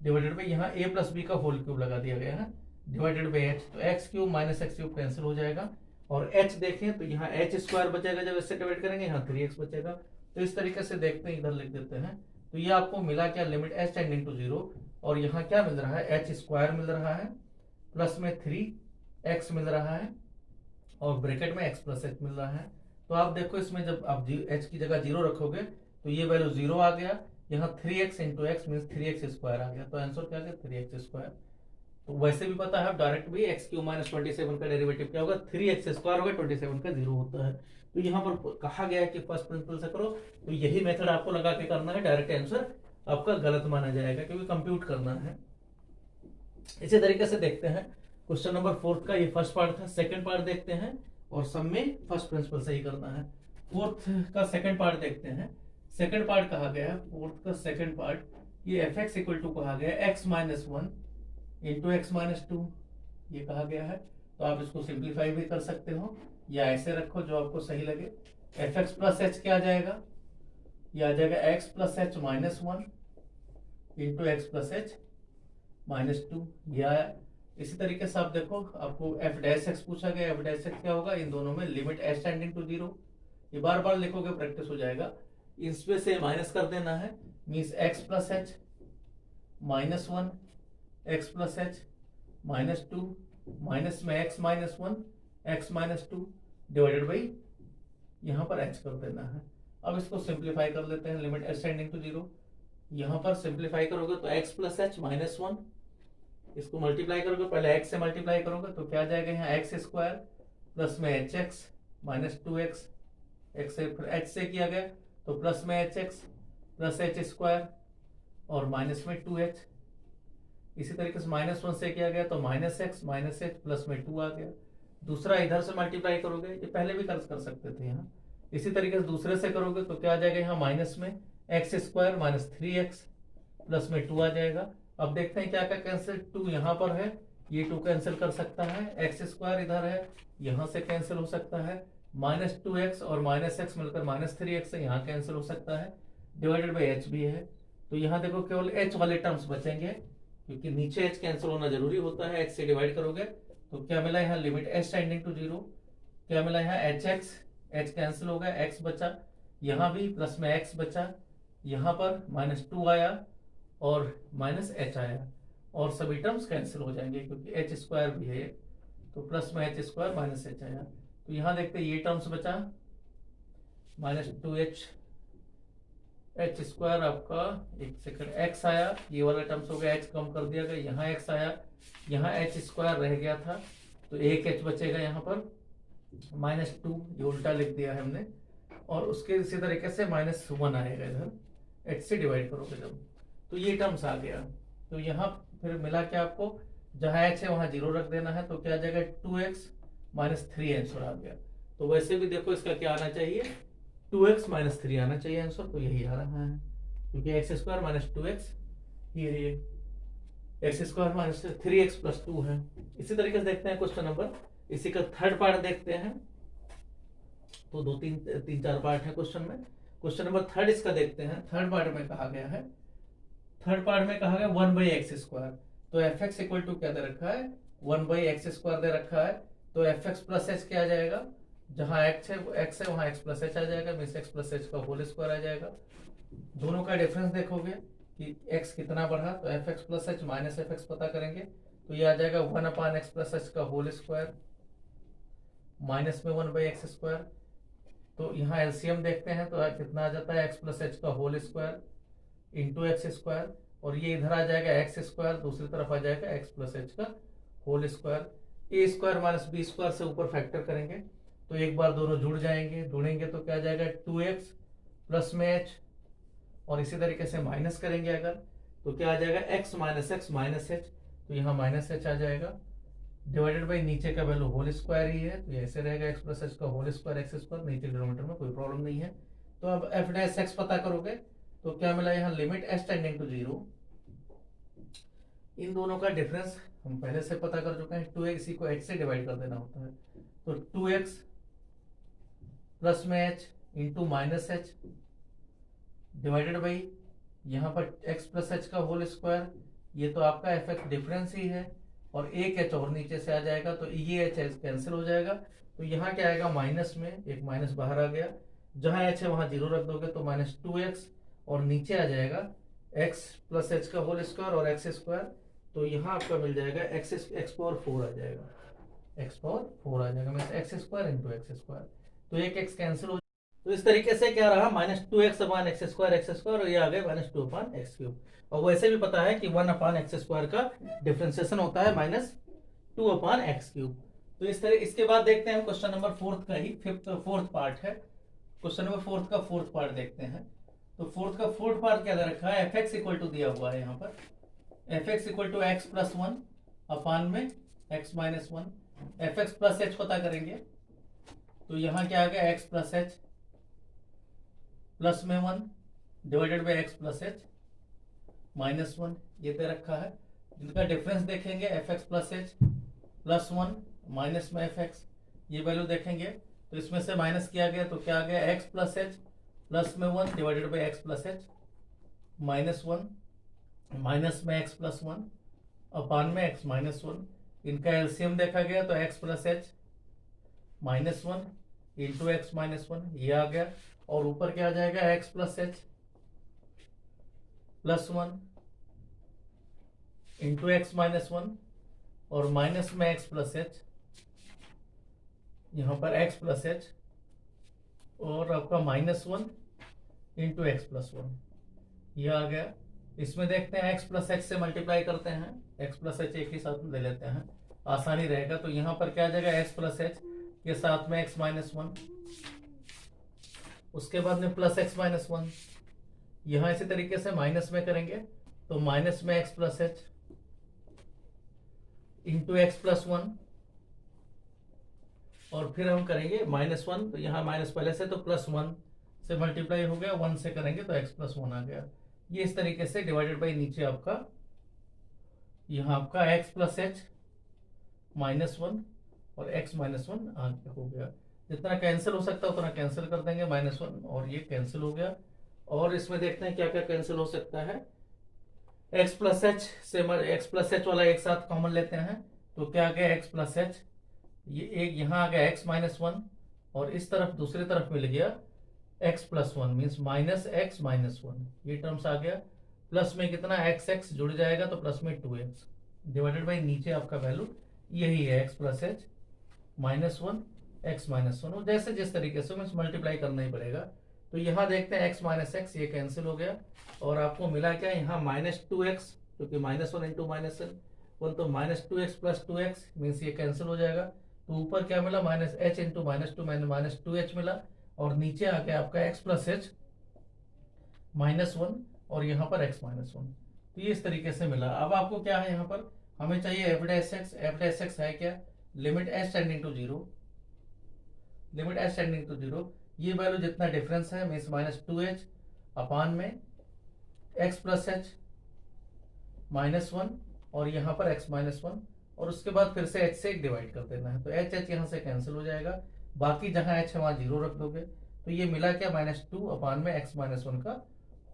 डिवाइडेड बाई यहाँ a प्लस b का होल क्यूब लगा दिया गया है डिवाइडेड बाई h, तो x cube minus x cube cancel हो जाएगा, और h देखें तो यहाँ h स्क्वायर बचेगा, जब इससे डिवाइड करेंगे यहाँ 3x बचेगा। तो इस तरीके से देखते हैं, इधर लिख देते हैं, तो ये आपको मिला क्या, लिमिट h टेंडिंग टू 0, और यहाँ क्या मिल रहा है, h स्क्वायर मिल रहा है प्लस में 3x मिल रहा है, और ब्रैकेट में x प्लस h मिल रहा है। तो आप देखो इसमें जब आप h की जगह 0 रखोगे तो ये वैल्यू 0 आ गया, यहाँ 3x into X mean 3x square आ गया, तो आंसर क्या आ गया 3x स्क्वायर। तो वैसे भी पता है डायरेक्ट भी x क्यूब माइनस 27 का डेरिवेटिव क्या होगा, 3x स्क्वायर होगा, 27 का 0 होता है। तो यहाँ पर कहा गया है कि फर्स्ट प्रिंसिपल से करो, तो यही मेथड आपको लगा के करना है, डायरेक्ट आंसर आपका गलत माना जाएगा क्योंकि कंप्यूट करना है। इसी तरीके से देखते हैं क्वेश्चन नंबर 4 का, ये फर्स्ट पार्ट था। सेकंड पार्ट देखते हैं और सब में फर्स्ट प्रिंसिपल सही करना है। 4th का सेकंड पार्ट देखते हैं। सेकंड पार्ट कहा गया है 4th का सेकंड पार्ट, ये एफ एक्स इक्वल टू कहा गया है x minus 1 into x minus 2, ये कहा गया है। तो आप इसको सिंप्लीफाई भी कर सकते हो या ऐसे रखो जो आपको सही लगे। एफ एक्स प्लस एच क्या आ जाएगा, ये आ जाएगा x plus H minus 1 into x plus H minus 2, ये आया। इसी तरीके से आप देखो, आपको एफ डैश एक्स पूछा गया, एफ डैश एक्स क्या होगा, इन दोनों में लिमिट एच टेंडिंग टू 0, ये बार बार लिखोगे प्रैक्टिस हो जाएगा। इसमें से माइनस कर देना है, means X plus H minus 1 X plus H minus 2, minus में X minus 1 X minus 2 divided by यहाँ पर एच कर देना है। अब इसको सिंप्लीफाई कर लेते हैं, लिमिट एच टेंडिंग टू 0, यहाँ पर सिंप्लीफाई करोगे तो एक्स प्लस एच माइनस 1, इसको मल्टीप्लाई करोगे, पहले एक्स से मल्टीप्लाई करोगे तो क्या आ जाएगा यहाँ एक्स स्क्वायर प्लस में H x minus 2x, x से फिर एच से किया गया तो प्लस में H x plus H square और माइनस में 2h। इसी तरीके से माइनस 1 से किया गया तो minus x minus H plus में 2 आ गया। दूसरा इधर से मल्टीप्लाई करोगे, ये पहले भी कर सकते थे यहाँ। इसी तरीके से दूसरे से करोगे तो क्या आ जाएगा यहाँ माइनस में x square minus 3x plus में 2 आ जाएगा। अब देखते हैं क्या क्या कैंसिल, 2 यहाँ पर है, ये 2 कैंसिल कर सकता है, एक्स स्क्वायर इधर है, यहाँ से कैंसिल हो सकता है, माइनस 2x और माइनस एक्स मिलकर माइनस 3x से यहाँ कैंसिल हो सकता है, डिवाइडेड बाई एच भी है। तो यहाँ देखो केवल एच वाले टर्म्स बचेंगे क्योंकि नीचे एच कैंसिल होना जरूरी होता है, एच से डिवाइड करोगे तो क्या मिला यहाँ लिमिट एच टेंडिंग टू 0, क्या मिला यहाँ एच एक्स, एच कैंसिल हो गया, एक्स बचा, यहाँ भी प्लस में एक्स बचा, यहाँ पर माइनस 2 आया और माइनस एच आया और सभी टर्म्स कैंसिल हो जाएंगे क्योंकि एच स्क्वायर भी है, तो प्लस में एच स्क्वायर माइनस एच आया। तो यहाँ देखते ये टर्म्स बचा माइनस 2h एच स्क्वायर, आपका एक सेकंड एक्स आया, ये वाला टर्म्स हो गया, एच कम कर दिया गया, यहाँ एक्स आया, यहाँ एच स्क्वायर रह गया था तो एक एच बचेगा यहाँ पर माइनस 2, ये उल्टा लिख दिया है हमने, और उसके इसी तरीके से माइनस 1 आएगा इधर, एच से डिवाइड करोगे जब, तो ये टर्म्स आ गया। तो यहाँ फिर मिला क्या आपको, जहाँ एच है वहां 0 रख देना है तो क्या आ जाएगा 2x माइनस 3 आंसर आ गया। तो वैसे भी देखो इसका क्या आना चाहिए 2x माइनस 3 आना चाहिए आंसर, तो यही आ रहा है क्योंकि एक्स स्क्वायर माइनस 2x, ये x square minus 3x plus 2 है। इसी तरीके से देखते हैं क्वेश्चन नंबर, इसी का थर्ड पार्ट देखते हैं। तो 2-3-4 पार्ट है क्वेश्चन में। क्वेश्चन नंबर थर्ड इसका देखते हैं। थर्ड पार्ट में कहा गया है, थर्ड पार्ट में कहा गया 1/x², तो एफ एक्स इक्वल टू क्या दे रखा है 1/x² दे रखा है, तो एफ एक्स प्लस एच क्या आ जाएगा, जहां x है वहां x प्लस एच आ जाएगा, मीन्स x प्लस एच का होल स्क्वायर आ जाएगा। दोनों का डिफरेंस देखोगे कि x कितना बढ़ा, तो F x plus H minus f x पता करेंगे तो ये आ जाएगा 1/x प्लस एच का होल स्क्वायर माइनस में 1/x²। तो यहाँ एलसीएम देखते हैं तो कितना आ जाता है x प्लस एच का होल स्क्वायर इंटू x², और ये इधर आ जाएगा x², दूसरी तरफ आ जाएगा x प्लस एच का whole square. a² minus b² से ऊपर फैक्टर करेंगे तो एक बार दोनों जुड़ जाएंगे, जुड़ेंगे तो क्या आ जाएगा 2x प्लस में h, और इसी तरीके से माइनस करेंगे अगर तो क्या आ जाएगा x minus x minus H, तो यहाँ माइनस एच आ जाएगा, डिवाइडेड बाई नीचे का वैल्यू होल स्क्वायर ही है तो ऐसे रहेगा x प्लस एच का होल स्क्वायर x², नीचे डिनोमिनेटर में कोई प्रॉब्लम नहीं है। तो अब एफ डैश एक्स पता करोगे तो क्या मिला यहाँ लिमिट एच टेंडिंग टू 0, इन दोनों का डिफरेंस हम पहले से पता कर चुके हैं, 2x को h से डिवाइड कर देना होता है, तो 2x प्लस में h into minus H divided by यहाँ पर x प्लस एच का होल स्क्वायर, ये तो आपका एफ एक्स डिफरेंस ही है, और एक एच और नीचे से आ जाएगा तो ये एच कैंसिल हो जाएगा, तो यहाँ क्या आएगा माइनस में एक माइनस बाहर आ गया, जहां एच है वहां 0 रख दोगे तो माइनस 2x, और नीचे आ जाएगा x प्लस एच का होल स्क्वायर और x², तो यहाँ आपका मिल जाएगा x पावर 4 आ जाएगा, x पावर 4 आ जाएगा मीन्स x² इंटू x², तो एक x कैंसिल हो। तो इस तरीके से क्या रहा माइनस 2x/x², और ये आ गए माइनस 2/x³, और वैसे भी पता है कि 1/x² का डिफरेंशिएशन होता है माइनस 2/x³। तो इस तरह इसके बाद देखते हैं क्वेश्चन नंबर 4 का ही फोर्थ पार्ट है, क्वेश्चन नंबर 4 का फोर्थ पार्ट देखते हैं। तो फोर्थ पार्ट क्या दे रखा है, एफ एक्स इक्वल टू दिया हुआ है यहाँ पर, F x equal to X plus one upon में X minus one. F x plus H पता करेंगे तो यहाँ क्या आ गया, एक्स प्लस एच प्लस में one divided by X plus H minus one, ये दे रखा है। जिनका डिफरेंस देखेंगे F x plus H plus one minus में एफ एक्स, ये वैल्यू देखेंगे तो इसमें से माइनस किया गया तो क्या आ गया, एक्स प्लस एच प्लस में one divided by X plus H minus one, minus में एक्स प्लस वन अपान में एक्स माइनस वन। इनका एलसीएम देखा गया तो x plus H minus one into x minus one, ये आ गया। और ऊपर क्या आ जाएगा, x plus H plus one into x minus one, और माइनस में एक्स प्लस एच, यहां पर एक्स प्लस एच और आपका minus one into x plus one, यह आ गया। इसमें देखते हैं एक्स प्लस एच से मल्टीप्लाई करते हैं, एक्स प्लस एच एक ही साथ में ले लेते हैं, आसानी रहेगा। तो यहां पर क्या आ जाएगा, एक्स प्लस एच के साथ में एक्स माइनस वन, उसके बाद में प्लस एक्स माइनस वन। यहां इसी तरीके से माइनस में करेंगे तो माइनस में x plus h into x plus one, और फिर हम करेंगे माइनस वन, तो यहाँ माइनस पहले से तो प्लस वन से मल्टीप्लाई हो गया, वन से करेंगे तो एक्स प्लस वन आ गया। ये इस तरीके से डिवाइडेड बाई नीचे आपका यहाँ आपका X plus H minus one और एक्स माइनस वन हो गया। जितना कैंसिल हो सकता है उतना कैंसिल कर देंगे, माइनस वन और ये कैंसिल हो गया। और इसमें देखते हैं क्या क्या कैंसिल हो सकता है। एक्स प्लस एच से एक्स प्लस एच वाला एक साथ कॉमन लेते हैं तो क्या आ गया, एक्स प्लस एच, ये एक यहाँ आ गया एक्स माइनस वन, और इस तरफ दूसरी तरफ मिल गया X plus one means minus x minus one, ये टर्म्स आ गया। प्लस में कितना एक्स एक्स जुड़ जाएगा तो प्लस में टू एक्स डिवाइडेड बाई नीचे आपका वैल्यू यही है, x plus H minus one x minus one, जैसे जिस तरीके से मीन्स मल्टीप्लाई करना ही पड़ेगा। तो यहाँ देखते हैं एक्स माइनस एक्स ये कैंसिल हो गया, और आपको मिला क्या, यहाँ माइनस टू एक्स, क्योंकि minus one into minus one तो minus two X plus two X means ये कैंसिल हो जाएगा। तो ऊपर क्या मिला, minus H into minus two minus two H मिला, और नीचे आ गया आपका X plus H minus one और यहाँ पर एक्स माइनस वन। तो ये इस तरीके से मिला। अब आपको क्या है, यहाँ पर हमें चाहिए f dash x. F dash x है क्या, limit h tending to zero, limit h tending to zero, ये वैल्यू जितना डिफरेंस है means minus two h upon में x plus H minus one और यहाँ पर एक्स माइनस वन, और उसके बाद फिर से एच से डिवाइड कर देना है। तो एच एच यहाँ से कैंसिल हो जाएगा, बाकी जहां एच है वहां जीरो रख दोगे। तो ये मिला क्या, माइनस टू अपान में एक्स माइनस वन का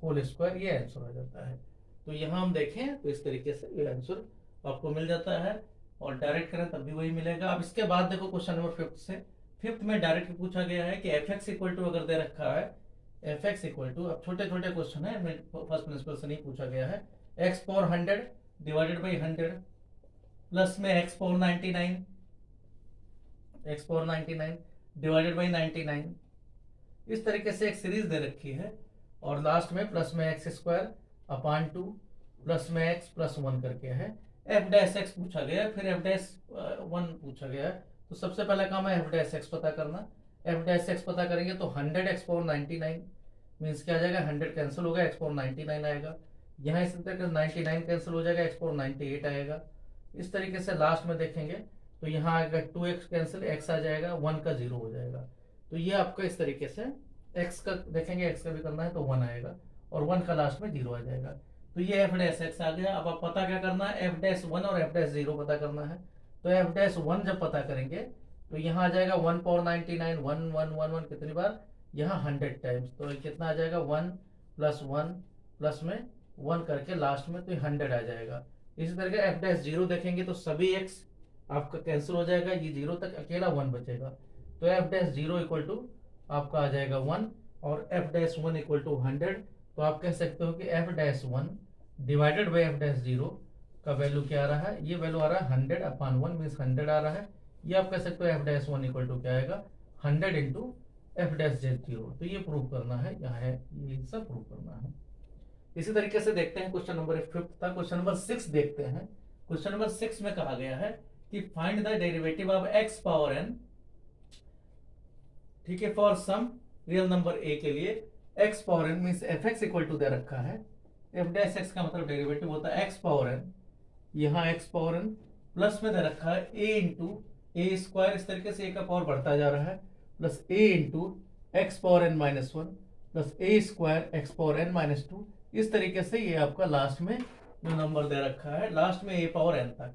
होल स्क्वायर, ये आंसर आ जाता है। तो यहाँ हम देखें तो इस तरीके से ये आंसर आपको मिल जाता है, और डायरेक्ट करें तब भी वही मिलेगा। अब इसके बाद देखो क्वेश्चन नंबर फिफ्थ से, फिफ्थ में डायरेक्ट पूछा गया है कि एफ एक्स इक्वल टू अगर दे रखा है, एफ एक्स इक्वल टू, अब छोटे छोटे क्वेश्चन है, फर्स्ट प्रिंसिपल से नहीं पूछा गया है, X power 100 divided by 100 plus में x power 99, X power 99 divided by 99, इस तरीके से एक सीरीज दे रखी है, और लास्ट में प्लस में x square upon two plus में एक्स प्लस वन करके है। एफ डैश एक्स पूछा गया, फिर एफ डैश वन पूछा गया है। तो सबसे पहला काम है एफ डैश एक्स पता करना। एफ डैश एक्स पता करेंगे तो 100 एक्स पावर 99 मीन्स क्या आ जाएगा, 100 कैंसिल होगा, एक्स पावर 99 आएगा। यहाँ इस तरीके 99 कैंसिल हो जाएगा, एक्स पावर 98 आएगा। इस तरीके से लास्ट में देखेंगे तो यहाँ आएगा 2x कैंसिल, x आ जाएगा, 1 का 0 हो जाएगा। तो ये आपका इस तरीके से x का देखेंगे, x का भी करना है तो 1 आएगा, और 1 का लास्ट में 0 आ जाएगा। तो ये एफ डैश एक्स आ गया। अब आप पता क्या करना है, एफ डैश वन और एफ डैश 0 पता करना है। तो एफ डैश वन जब पता करेंगे तो यहाँ आ जाएगा 1 पावर 99, 1 1 1 1 कितनी बार, यहाँ 100 टाइम्स, तो कितना आ जाएगा 1 प्लस 1 प्लस में 1 करके लास्ट में तो 100 आ जाएगा। इसी तरह एफ डैश 0 देखेंगे तो सभी एक्स आपका कैंसिल हो जाएगा, ये 0 तक अकेला 1 बचेगा। तो एफ डैश 0 इक्वल टू आपका आ जाएगा 1 और एफ डैश 1 इक्वल टू 100। तो आप कह सकते हो कि f dash 1 divided by F dash 0 का वैल्यू क्या आ रहा है, ये वैल्यू आ रहा है 100 अपान 1 मीन्स 100 आ रहा है। ये आप कह सकते हो एफ डैश 1 इक्वल टू क्या आएगा, 100 इंटू एफ डैश 0। तो ये प्रूव करना है, यहाँ है ये सब प्रूव करना है। इसी तरीके से देखते हैं क्वेश्चन नंबर 5 था। क्वेश्चन नंबर 6 देखते हैं। क्वेश्चन नंबर 6 में कहा गया है कि find the derivative of x power n, ठीक है, for some real number a के लिए X power N means F x equal to दे रखा है, एफ डैश एक्स का मतलब डेरिवेटिव होता है एक्स पावर एन, यहाँ एक्स पावर एन प्लस में दे रखा है ए इंटू ए स्क्वायर, इस तरीके से ए का पावर बढ़ता जा रहा है, plus A into x power N minus one plus A square X power N minus two. इस तरीके से ये आपका लास्ट में जो नंबर दे रखा है लास्ट में ए पावर एन तक,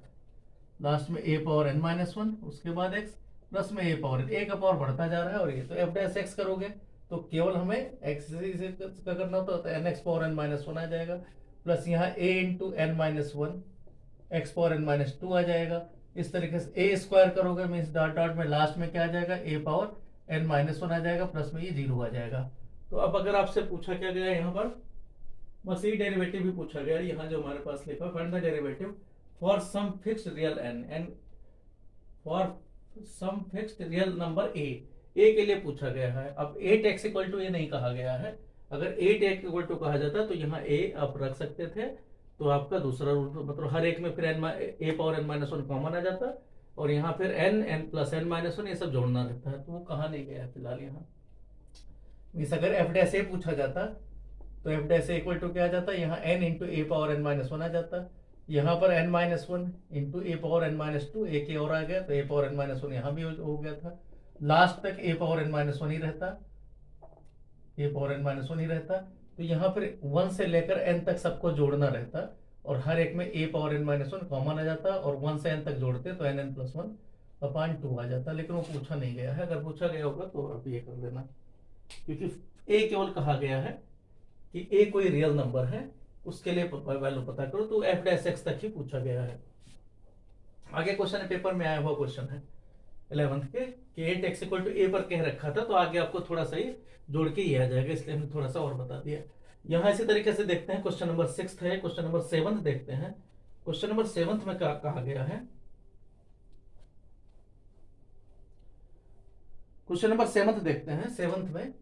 लास्ट में ए पावर एन माइनस वन, उसके बाद एक्स प्लस में ए पावर एन, ए का पावर बढ़ता जा रहा है। और ये तो एफ डैश एक्स करोगे तो केवल हमें एक्स का करना होता है, तो N x power N minus one आ जाएगा, प्लस यहाँ A into N minus one X power N minus two आ जाएगा। इस तरीके से ए स्क्वायर करोगे मीन्स डॉट डॉट में लास्ट में क्या आ जाएगा, A power N minus one आ जाएगा, प्लस में ये जीरो आ जाएगा। तो अब अगर आपसे पूछा क्या गया यहाँ पर, बस ये डेरिवेटिव भी पूछा गया, यहाँ जो हमारे पास लिखा find the derivative for some fixed real n, and for some fixed real number a के लिए पूछा गया है। अब a takes equal to a नहीं कहा गया है, अगर ए टेक्स इक्वल टू कहा जाता तो यहाँ ए आप रख सकते थे, तो आपका दूसरा रूल मतलब हर एक में फिर A power N minus one common आ जाता, और यहाँ फिर N plus N minus one ये सब जोड़ना रहता है, तो वो कहाँ नहीं गया फिलहाल यहाँ। मीन्स अगर एफ डैश ए पूछा जाता तो f dash a equal to क्या आ जाता, यहाँ n into a power N minus one आ जाता, यहाँ पर n minus one into a power N minus two, एक और आ गया तो a power N minus one यहाँ भी हो गया था, लास्ट तक a power N minus one ही रहता, a power N minus one ही रहता। तो यहाँ पर वन से लेकर एन तक सबको जोड़ना रहता, और हर एक में ए power N minus one common आ जाता, और वन से एन तक जोड़ते तो N N plus one upon two आ जाता, लेकिन वो पूछा नहीं गया है। अगर पूछा गया होगा तो आप ये कर देना, क्योंकि ए केवल कहा गया है कि ए कोई रियल नंबर है, उसके लिए वैल्यू पता करो, तो एफ डैश एक्स तक ही पूछा गया है। आगे क्वेश्चन पेपर में आया हुआ क्वेश्चन है 11th के कि ए टेक्स इक्वल टू ए पर कह रखा था, तो आगे आपको थोड़ा सा ही जोड़ के ही आ जाएगा, इसलिए हमने थोड़ा सा और बता दिया। यहाँ इसी तरीके से देखते हैं, क्वेश्चन नंबर 6 है, क्वेश्चन नंबर 7 देखते हैं। क्वेश्चन नंबर 7 में क्या कहा गया है, क्वेश्चन नंबर 7 देखते हैं। 7 में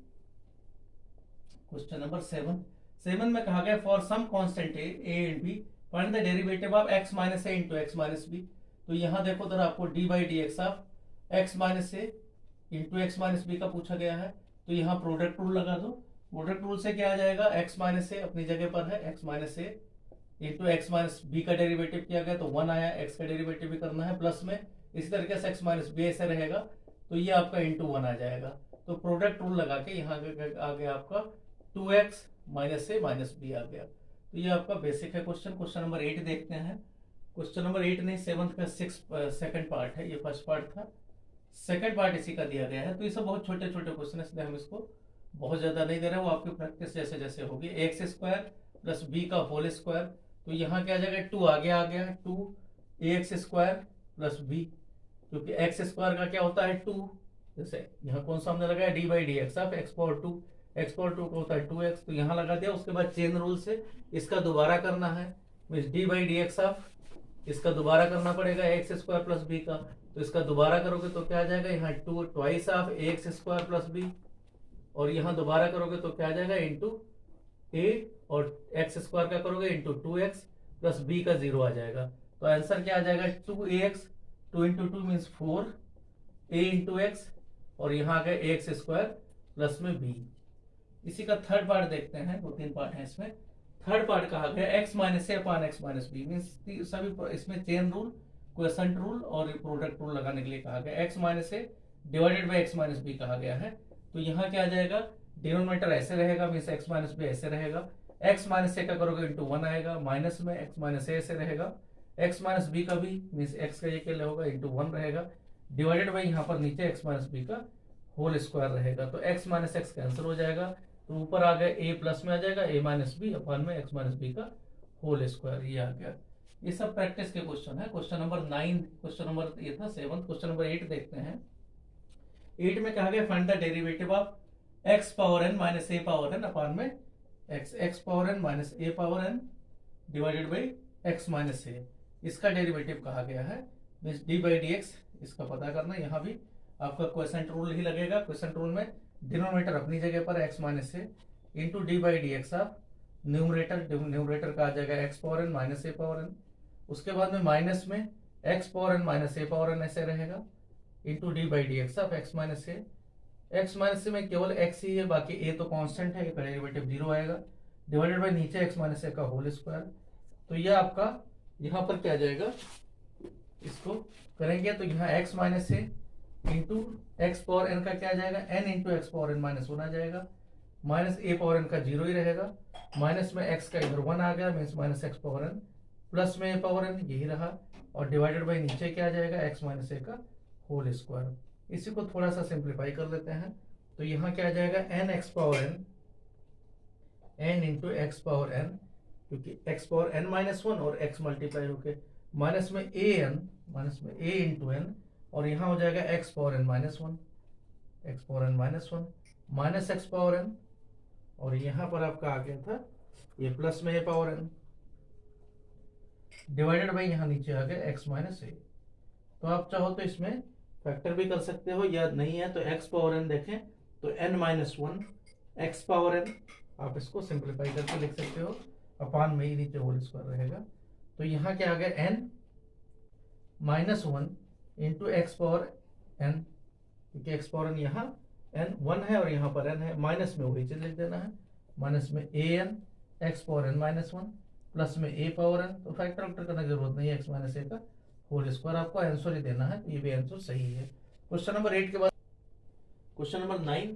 क्वेश्चन नंबर 7 में कहा गया for some constant a and b find the derivative of x minus a into x minus b. तो यहाँ देखो तो आपको d by D x of x minus a into x minus b का पूछा गया है, तो यहाँ प्रोडक्ट रूल लगा दो। प्रोडक्ट रूल से क्या आ जाएगा, एक्स माइनस ए अपनी जगह पर है, x minus a into x minus b का डेरिवेटिव किया गया तो 1 आया, एक्स का डेरिवेटिव भी करना है प्लस में, इसी तरीके से एक्स माइनस बी ऐसे रहेगा, तो ये आपका इंटू 1 आ जाएगा। तो प्रोडक्ट रूल लगा के यहाँ आ गया आपका 2x माइनस ए माइनस बी आ गया। तो ये आपका बेसिक है क्वेश्चन। क्वेश्चन नंबर 8 देखते हैं। क्वेश्चन नंबर 8 नहीं 7 का 2nd पार्ट है, ये फर्स्ट पार्ट था, 2nd पार्ट इसी का दिया गया है। तो ये सब बहुत छोटे छोटे क्वेश्चन है, इसलिए हम इसको बहुत ज्यादा नहीं दे रहे, वो आपकी प्रैक्टिस जैसे जैसे होगी। एक्स स्क्वायर प्लस बी का होल स्क्वायर, तो यहाँ क्या आ जाएगा 2 आगे आ गया, 2 एक्स स्क्वायर प्लस बी, क्योंकि एक्स स्क्वायर का क्या होता है 2, जैसे यहाँ कौन सा हमने लगाया D by D x of x power 2, x power 2 का होता है 2x, तो यहाँ लगा दिया। उसके बाद चेन रूल से इसका दोबारा करना है, D by D x of इसका दोबारा करना पड़ेगा एक्स स्क्वायर प्लस बी का, तो इसका दोबारा करोगे तो क्या आ जाएगा यहाँ 2 twice of x square plus b, और यहाँ दोबारा करोगे तो क्या आ जाएगा इंटू ए, और एक्स स्क्वायर का करोगे इंटू 2x प्लस बी का 0 आ जाएगा। तो आंसर क्या आ जाएगा 2ax, 2 into 2 means 4 a into x, और यहाँ आ गया एक्स स्क्वायर प्लस में b। इसी का 3rd पार्ट देखते हैं, 2-3 पार्ट है इसमें। 3rd पार्ट कहा गया x minus a upon x minus b, means सभी इसमें चेन रूल, क्वेश्चन रूल और प्रोडक्ट रूल लगाने के लिए कहा गया। X minus a divided by x minus b कहा गया है, तो यहाँ क्या आ जाएगा डिनोमिनेटर ऐसे रहेगा, मीन्स एक्स माइनस बी ऐसे रहेगा, एक्स माइनस ए का करोगे इंटू 1 आएगा, माइनस में एक्स माइनस ए ऐसे रहेगा, एक्स माइनस बी का भी मीन्स एक्स का ये क्या होगा इंटू 1 रहेगा, डिवाइडेड बाई यहाँ पर नीचे एक्स माइनस बी का होल स्क्वायर रहेगा, तो एक्स माइनस एक्स कैंसिल हो जाएगा, तो ऊपर आ गया ए प्लस में आ जाएगा ए माइनस बी अपॉन में एक्स माइनस बी का होल स्क्वायर, ये आ गया। ये सब प्रैक्टिस के क्वेश्चन है। क्वेश्चन नंबर 9, क्वेश्चन नंबर ये था 7, क्वेश्चन नंबर 8 देखते हैं। 8 में कहा गया find the derivative of x power N minus a power n upon में x power N minus a power n divided by x minus a, इसका डेरिवेटिव कहा गया है, means d by D x, इसका पता करना। यहाँ भी आपका क्वेश्चन रूल ही लगेगा। क्वेश्चन रूल में डिनोमिनेटर अपनी जगह पर x minus a into D by D x of numerator का आ जाएगा x power N minus a power N, उसके बाद में माइनस में x power N minus a power N ऐसे रहेगा into D by D x of x minus A x minus से में केवल एक्स ही है, बाकी ए तो कांस्टेंट है, इसका डेरिवेटिव 0 आएगा, डिवाइडेड बाय नीचे एक्स माइनस ए का होल स्क्वायर। तो ये आपका यहाँ पर क्या आ जाएगा, इसको करेंगे तो यहाँ x minus a into x power n का क्या आ जाएगा, n into x power N minus 1 आ जाएगा, माइनस ए पावर एन का 0 ही रहेगा, माइनस में एक्स का इधर 1 आ गया, means minus x power n, plus में ए पावर एन यही रहा, और डिवाइडेड बाई नीचे क्या आ जाएगा, एक्स माइनस ए का होल स्क्वायर। इसी को थोड़ा सा सिंप्लीफाई कर लेते हैं, तो यहाँ क्या आ जाएगा, n x power n, n into x power n, क्योंकि एक्स पावर एन माइनस 1 और एक्स मल्टीप्लाई होके माइनस में ए एन, माइनस में ए इंटू एन, और यहाँ हो जाएगा x power N minus 1, x power N minus 1 minus x power n, और यहाँ पर आपका आ गया था ये प्लस में ए पावर एन, डिवाइडेड बाई यहाँ नीचे आ गया एक्स माइनस ए। तो आप चाहो तो इसमें फैक्टर भी कर सकते हो, या नहीं है तो एक्स पावर एन देखें तो n minus 1 x power n, आप इसको सिंप्लीफाई करके लिख सकते हो, अपान में ही नीचे होल स्क्वायर रहेगा। तो यहाँ क्या आ गया, n minus 1 into x power n, क्योंकि एक्स पावर एन यहाँ एन 1 है और यहाँ पर एन है, माइनस में वही चीज लिख देना है, माइनस में a n x power N minus 1 plus में ए पावर एन, तो फैक्टर वैक्टर करने की जरूरत नहीं है, एक्स माइनस ए का होल स्क्वायर आपको आंसर ही देना है, तो ये भी आंसर सही है। क्वेश्चन नंबर 8 के बाद क्वेश्चन नंबर 9,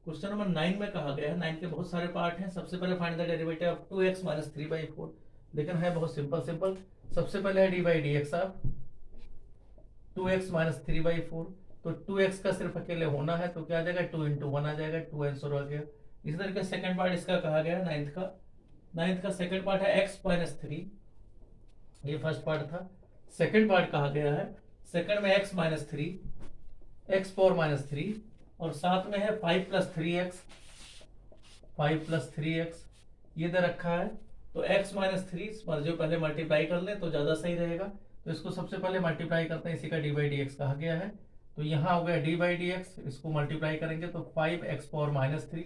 क्वेश्चन नंबर 9 में कहा गया है, 9 के बहुत सारे पार्ट हैं। सबसे पहले find the derivative of 2x minus 3/4, लेकिन है बहुत सिंपल। सबसे पहले है D by D x of 2x minus 3/4, तो 2x का सिर्फ अकेले होना है, तो क्या आ जाएगा, 2 इंटू 1 आ जाएगा, 2 आंसर हो गया। इसी तरीके सेकंड पार्ट इसका कहा गया है, नाइन्थ का सेकंड पार्ट है x माइनस 3, ये फर्स्ट पार्ट था। सेकंड पार्ट कहा गया है, सेकंड में x minus 3, x power minus 3, और साथ में है 5 प्लस 3x, 5 प्लस 3x ये दे रखा है। तो x माइनस 3 जो पहले मल्टीप्लाई कर लें तो ज्यादा सही रहेगा, तो इसको सबसे पहले मल्टीप्लाई करते हैं, इसी का डी बाई डी एक्स कहा गया है। तो यहाँ हो गया डी बाई डी एक्स, इसको मल्टीप्लाई करेंगे तो 5x पावर माइनस 3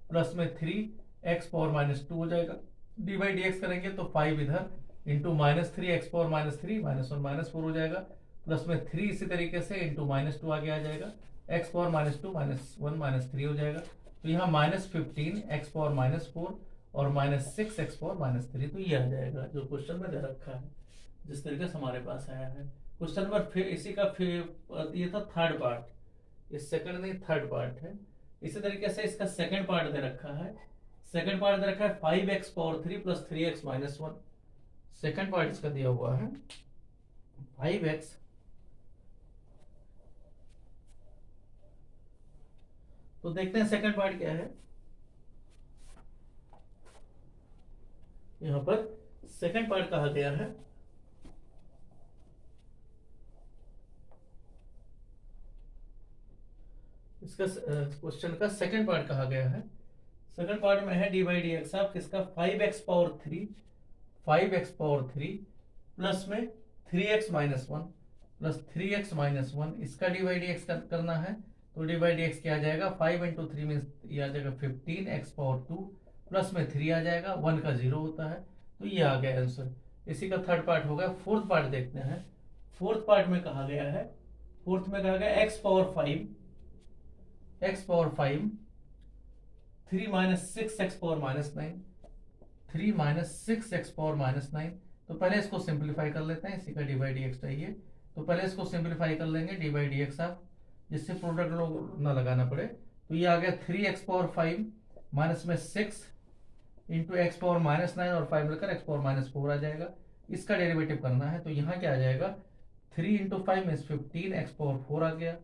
प्लस में 3x पावर माइनस 2 हो जाएगा, डी बाई डी एक्स करेंगे तो 5 इधर into minus 3x power minus 3 minus 1 minus 4 हो जाएगा, प्लस में 3 इसी तरीके से इंटू माइनस 2 आगे आ जाएगा, x power minus 2 minus 1 minus 3 हो जाएगा। तो यहाँ माइनस 15 x पावर माइनस 4 और माइनस 6 x पावर माइनस 3, तो ये आ जाएगा जो क्वेश्चन में दे रखा है, जिस तरीके से हमारे पास आया है। क्वेश्चन नंबर फिर इसी का फिर ये था थर्ड पार्ट, ये सेकंड नहीं थर्ड पार्ट है। इसी तरीके से इसका सेकंड पार्ट दे रखा है, सेकंड पार्ट दे रखा है 5x power 3 plus 3x minus 1, second part इसका दिया हुआ है 5x, तो देखते हैं सेकंड पार्ट क्या है। यहां पर सेकंड पार्ट कहा गया है, इसका क्वेश्चन का सेकंड पार्ट कहा गया है। सेकंड पार्ट में है D by D x of किसका 5x power 3, 5x power 3 plus में 3x minus 1 plus 3x minus 1, इसका डी बाई डी एक्स करना है, तो डी बाई डी एक्स क्या आ जाएगा, 5 इंटू 3 मीन ये आ जाएगा 15x पावर 2 प्लस में 3 आ जाएगा, 1 का 0 होता है, तो ये आ गया आंसर। इसी का थर्ड पार्ट होगा। फोर्थ पार्ट देखते हैं, फोर्थ पार्ट में कहा गया है, फोर्थ में कहा गया x power 5, x power 5 3 minus 6x power minus 9, 3 minus 6x power minus 9, तो पहले इसको सिंप्लीफाई कर लेते हैं, इसी का डी बाई डी एक्स चाहिए, तो पहले इसको सिंप्लीफाई कर लेंगे डी बाई डी एक्स आप, जिससे प्रोडक्ट लोग ना लगाना पड़े। तो ये आ गया 3x पावर 5 माइनस में 6 इंटू एक्स पावर माइनस 9 और 5 मिलकर एक्स पावर माइनस 4 आ जाएगा, इसका डेरिवेटिव करना है, तो यहाँ क्या आ जाएगा 3 इंटू 5 मीन 15 एक्स पावर 4 आ गया,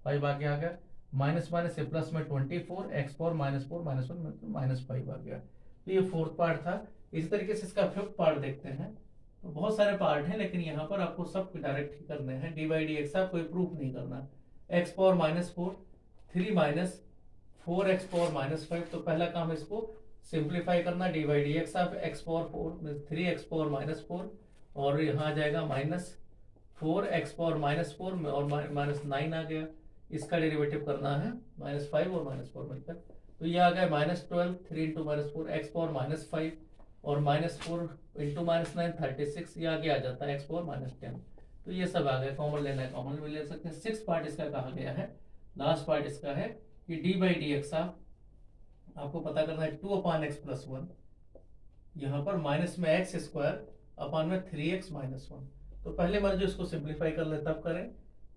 5 आगे आ गया, माइनस माइनस से प्लस में 24 x power minus 4 minus 1 minus 5 आ गया। तो ये फोर्थ पार्ट था। इसी तरीके से इसका फिफ्थ पार्ट देखते हैं, तो बहुत सारे पार्ट हैं, लेकिन यहाँ पर आपको सब डायरेक्ट ही करने हैं, डी बाई डी एक्स आप कोई प्रूफ नहीं करना। X power minus 4, 3 minus 4 x power minus 5, तो पहला काम इसको सिंप्लीफाई करना, डी बाई डी एक्स आप x power 4 3 x power minus 4, और यहाँ आ जाएगा माइनस 4 एक्स पावर माइनस 4 और माइनस 9 आ गया, इसका डेरिवेटिव करना है माइनस 5 और माइनस 4 मिलकर, तो ये आ गया minus 12 3 into minus 4 x power minus 5 और माइनस 4 इंटू माइनस 9 36, ये आगे आ जाता है एक्स पावर माइनस 10, तो ये सब आ गया। कॉमन लेना है कॉमन भी ले सकते हैं। सिक्स पार्ट इसका कहा गया है, लास्ट पार्ट इसका है कि डी बाई डी एक्स आपको पता करना है 2/x+1, यहाँ पर माइनस में एक्स स्क्वायर अपान में 3x - 1। तो पहले बार जो इसको सिंप्लीफाई कर ले तब करें,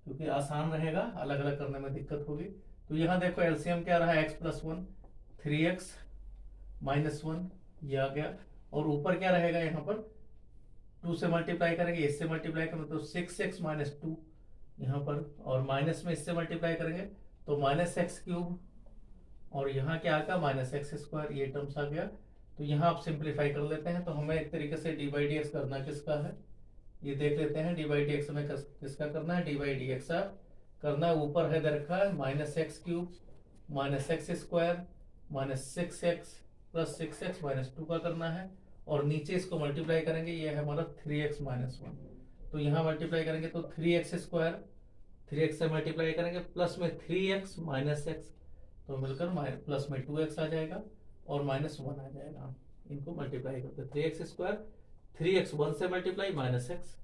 क्योंकि आसान रहेगा, अलग अलग करने में दिक्कत होगी। तो यहाँ देखो एलसीएम क्या रहा, x+1 3x - 1 ये आ गया, और ऊपर क्या रहेगा, यहाँ पर 2 से मल्टीप्लाई करेंगे, इससे मल्टीप्लाई करेंगे तो 6x - 2 यहाँ पर, और माइनस में इससे मल्टीप्लाई करेंगे तो -x3, और यहाँ क्या आ गया -x², ये टर्म्स आ गया। तो यहाँ आप सिंप्लीफाई कर लेते हैं, तो हमें एक तरीके से डी बाई डी एक्स करना किसका है ये देख लेते हैं। डी बाई डी एक्स में किसका करना है, डी बाई डी एक्स करना है, ऊपर है दे रखा है -x³ -x² -6x + 6x - 2 का करना है, और नीचे इसको मल्टीप्लाई करेंगे, ये है हमारा 3x - 1। तो यहाँ मल्टीप्लाई करेंगे तो 3x², 3x से मल्टीप्लाई करेंगे, प्लस में 3x - x, तो मिलकर प्लस में 2x आ जाएगा और -1 आ जाएगा। इनको मल्टीप्लाई करते 3x², 3x 1 से मल्टीप्लाई -x।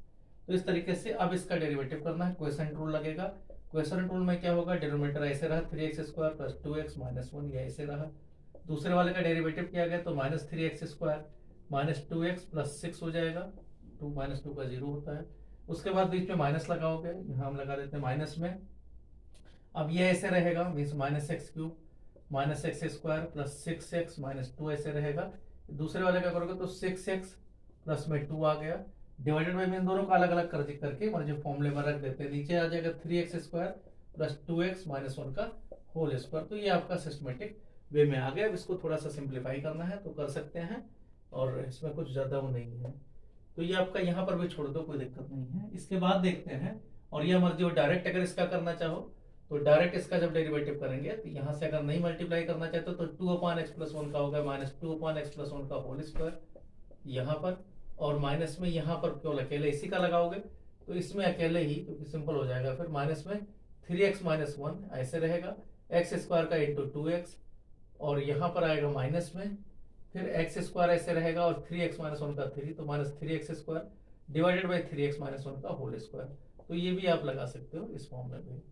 तो इस तरीके से अब इसका डेरिवेटिव करना है, क्वेश्चन रूल लगेगा। क्वेश्चन रूल में क्या होगा, डिनोमिनेटर ऐसे रहा 3x² + 2x - 1, ये ऐसे रहा। दूसरे वाले का डेरिवेटिव किया गया तो -3x² - 2x + 6 हो जाएगा, 2 - 2 का 0 होता है। उसके बाद बीच में माइनस लगाओगे, यहाँ हम लगा देते हैं माइनस में। अब ये ऐसे रहेगा, मीन्स -x³ -x² + 6x - 2 ऐसे रहेगा। दूसरे वाले का करोगे तो 6x प्लस में 2 आ गया, डिवाइडेड बाई में दोनों का अलग अलग करके जो फॉर्मूले में रख देते हैं। नीचे आ जाएगा 3x² + 2x - 1 का होल स्क्वायर। तो ये आपका सिस्टमेटिक वे में आ गया। अब इसको थोड़ा सा सिंप्लीफाई करना है तो कर सकते हैं, और इसमें कुछ ज़्यादा वो नहीं है, तो ये आपका यहाँ पर भी छोड़ दो, कोई दिक्कत नहीं है। इसके बाद देखते हैं, और ये मर्जी हो डायरेक्ट अगर इसका करना चाहो तो डायरेक्ट इसका जब डेरिवेटिव करेंगे तो यहाँ से अगर नहीं मल्टीप्लाई करना चाहते तो 2/x+1 का होगा -2/x+1 का होल स्क्वायर यहाँ पर, और माइनस में यहाँ पर केवल अकेले इसी का लगाओगे तो इसमें अकेले ही, क्योंकि सिंपल हो जाएगा। फिर माइनस में 3x - 1 ऐसे रहेगा, x² का × 2x, और यहाँ पर आएगा माइनस में, फिर x² ऐसे रहेगा, और 3x - 1 का 3, तो -3x² डिवाइडेड बाई 3x - 1 का होल स्क्वायर। तो ये भी आप लगा सकते हो इस फॉर्म में भी,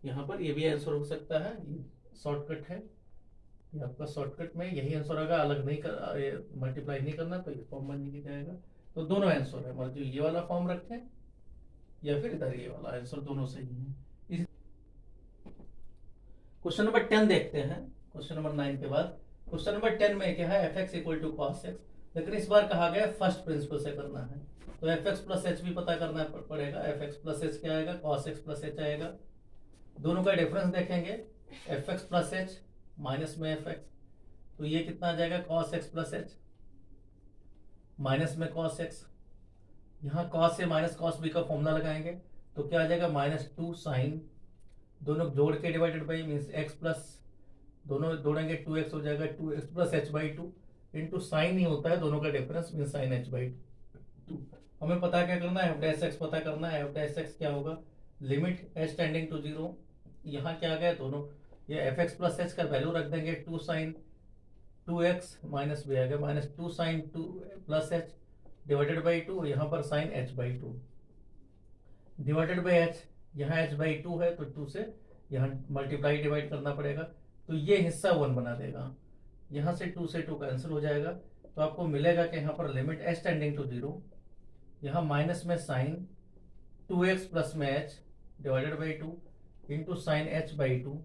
यहाँ पर ये भी आंसर हो सकता है। ये शॉर्टकट है, ये आपका शॉर्टकट में यही आंसर आएगा, अलग नहीं कर मल्टीप्लाई नहीं करना, तो ये फॉर्म में नहीं जाएगा। तो दोनों आंसर है, मर्जी ये वाला फॉर्म रखें या फिर इधर ये वाला, आंसर दोनों सही है। क्वेश्चन नंबर 10 देखते हैं। क्वेश्चन नंबर 9 के बाद क्वेश्चन नंबर 10 में क्या है, fx = cos x, लेकिन इस बार कहा गया फर्स्ट प्रिंसिपल से करना है। तो fx + h भी पता करना पड़ेगा। fx + h क्या आएगा, cos x + h आएगा। दोनों का डिफरेंस देखेंगे, fx + h माइनस में fx, तो ये कितना आ जाएगा, cos x + h माइनस में cos x। यहाँ cos से माइनस cos b का फॉर्मूला लगाएंगे तो क्या आ जाएगा, -2 sin, दोनों जोड़ के divided by means x plus, दोनों जोड़ेंगे 2x हो जाएगा, 2x + h/2 इंटू साइन ही होता है दोनों का डिफरेंस मीन्स sin h/2। हमें पता क्या करना है, f' पता करना है। f' क्या होगा, लिमिट h टेंडिंग टू 0। यहाँ क्या आ गया, दोनों ये fx + h का वैल्यू रख देंगे, 2 sin 2x माइनस b आ गया, -2 sin 2 + h डिवाइडेड बाई 2, यहाँ पर sin h/2 divided by h, यहाँ h/2 है तो 2 से यहाँ मल्टीप्लाई डिवाइड करना पड़ेगा, तो ये हिस्सा 1 बना देगा। यहाँ से 2 से 2 कैंसिल हो जाएगा, तो आपको मिलेगा कि यहाँ पर लिमिट h टेंडिंग टू 0, यहाँ माइनस में sin 2x प्लस में h divided by 2 into sign h/2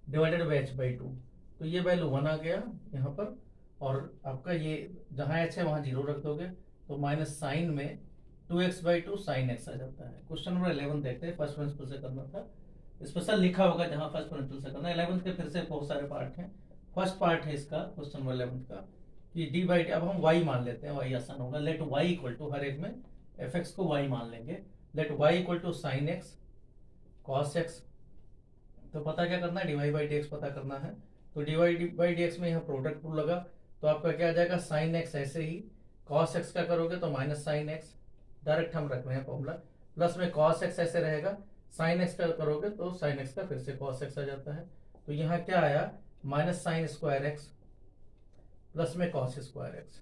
divided by h/2, तो ये वैल्यू 1 आ गया यहाँ पर। और आपका ये जहाँ h है वहाँ 0 रख दोगे, तो माइनस साइन में 2x/2 sin x आ जाता है। क्वेश्चन नंबर 11 देखते हैं, फर्स्ट प्रिंसिपल से करना था, स्पेशल लिखा होगा जहाँ फर्स्ट प्रिंसिपल से करना। 11th के फिर से बहुत सारे पार्ट हैं। फर्स्ट पार्ट है इसका क्वेश्चन नंबर 11 का कि d/d, अब हम y मान लेते हैं, y आसान होगा। लेट y = हर एक में fx को y मान लेंगे, late y = sin x cos x, तो पता क्या करना है, dy/dx पता करना है। तो dy/dx में यहाँ प्रोडक्ट रूल लगा, तो आपका क्या आ जाएगा, sin x ऐसे ही, cos x का करोगे तो माइनस sin x, डायरेक्ट हम रख रहे हैं फॉर्मूला, प्लस में cos x ऐसे रहेगा, sin x का करोगे तो sin x का फिर से cos x आ जाता है। तो यहाँ क्या आया, -sin² x प्लस में cos²x,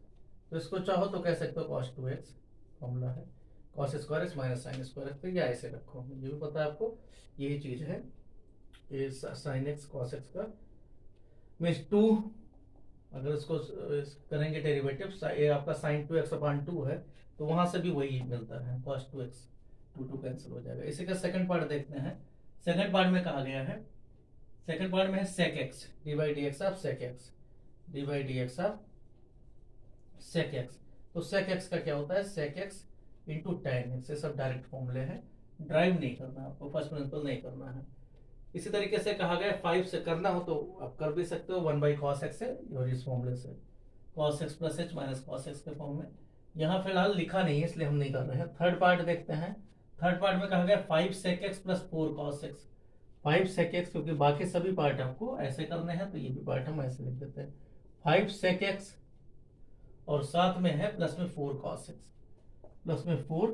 तो इसको चाहो तो कह सकते हो cos 2x, फॉर्मूला है cos² x - sin²x। तो ये ऐसे रखो, ये भी पता है आपको, यही चीज है। ये साइन एक्स कॉस एक्स का मीन्स 2, अगर इसको करेंगे डेरिवेटिव, ये आपका साइन 2x अपॉन 2 है, तो वहां से भी वही मिलता है, cos 2x, 2 कैंसिल हो जाएगा। इसी का सेकंड पार्ट देखते हैं। सेकंड पार्ट में कहा गया है, सेकंड पार्ट में है sec x D by D x of sec x, D by D x of sec x। तो sec x का क्या होता है, sec x into tan x। ये सब डायरेक्ट फॉर्मूले हैं, ड्राइव नहीं करना आपको, फर्स्ट प्रिंसिपल नहीं करना है। इसी तरीके से कहा गया 5 से करना हो तो आप कर भी सकते हो, 1 बाई कॉस एक्स है, और इस फॉर्मूले से cos X plus H minus cos x के फॉर्म में। यहाँ फिलहाल लिखा नहीं है इसलिए हम नहीं कर रहे हैं। थर्ड पार्ट देखते हैं। थर्ड पार्ट में कहा गया 5 sec x plus 4 cos x. 5 sec x, क्योंकि बाकी सभी पार्ट आपको ऐसे करने हैं तो ये भी पार्ट हम ऐसे लिख देते हैं, 5 सेक एक्स और साथ में है प्लस में 4 कॉस एक्स, प्लस में 4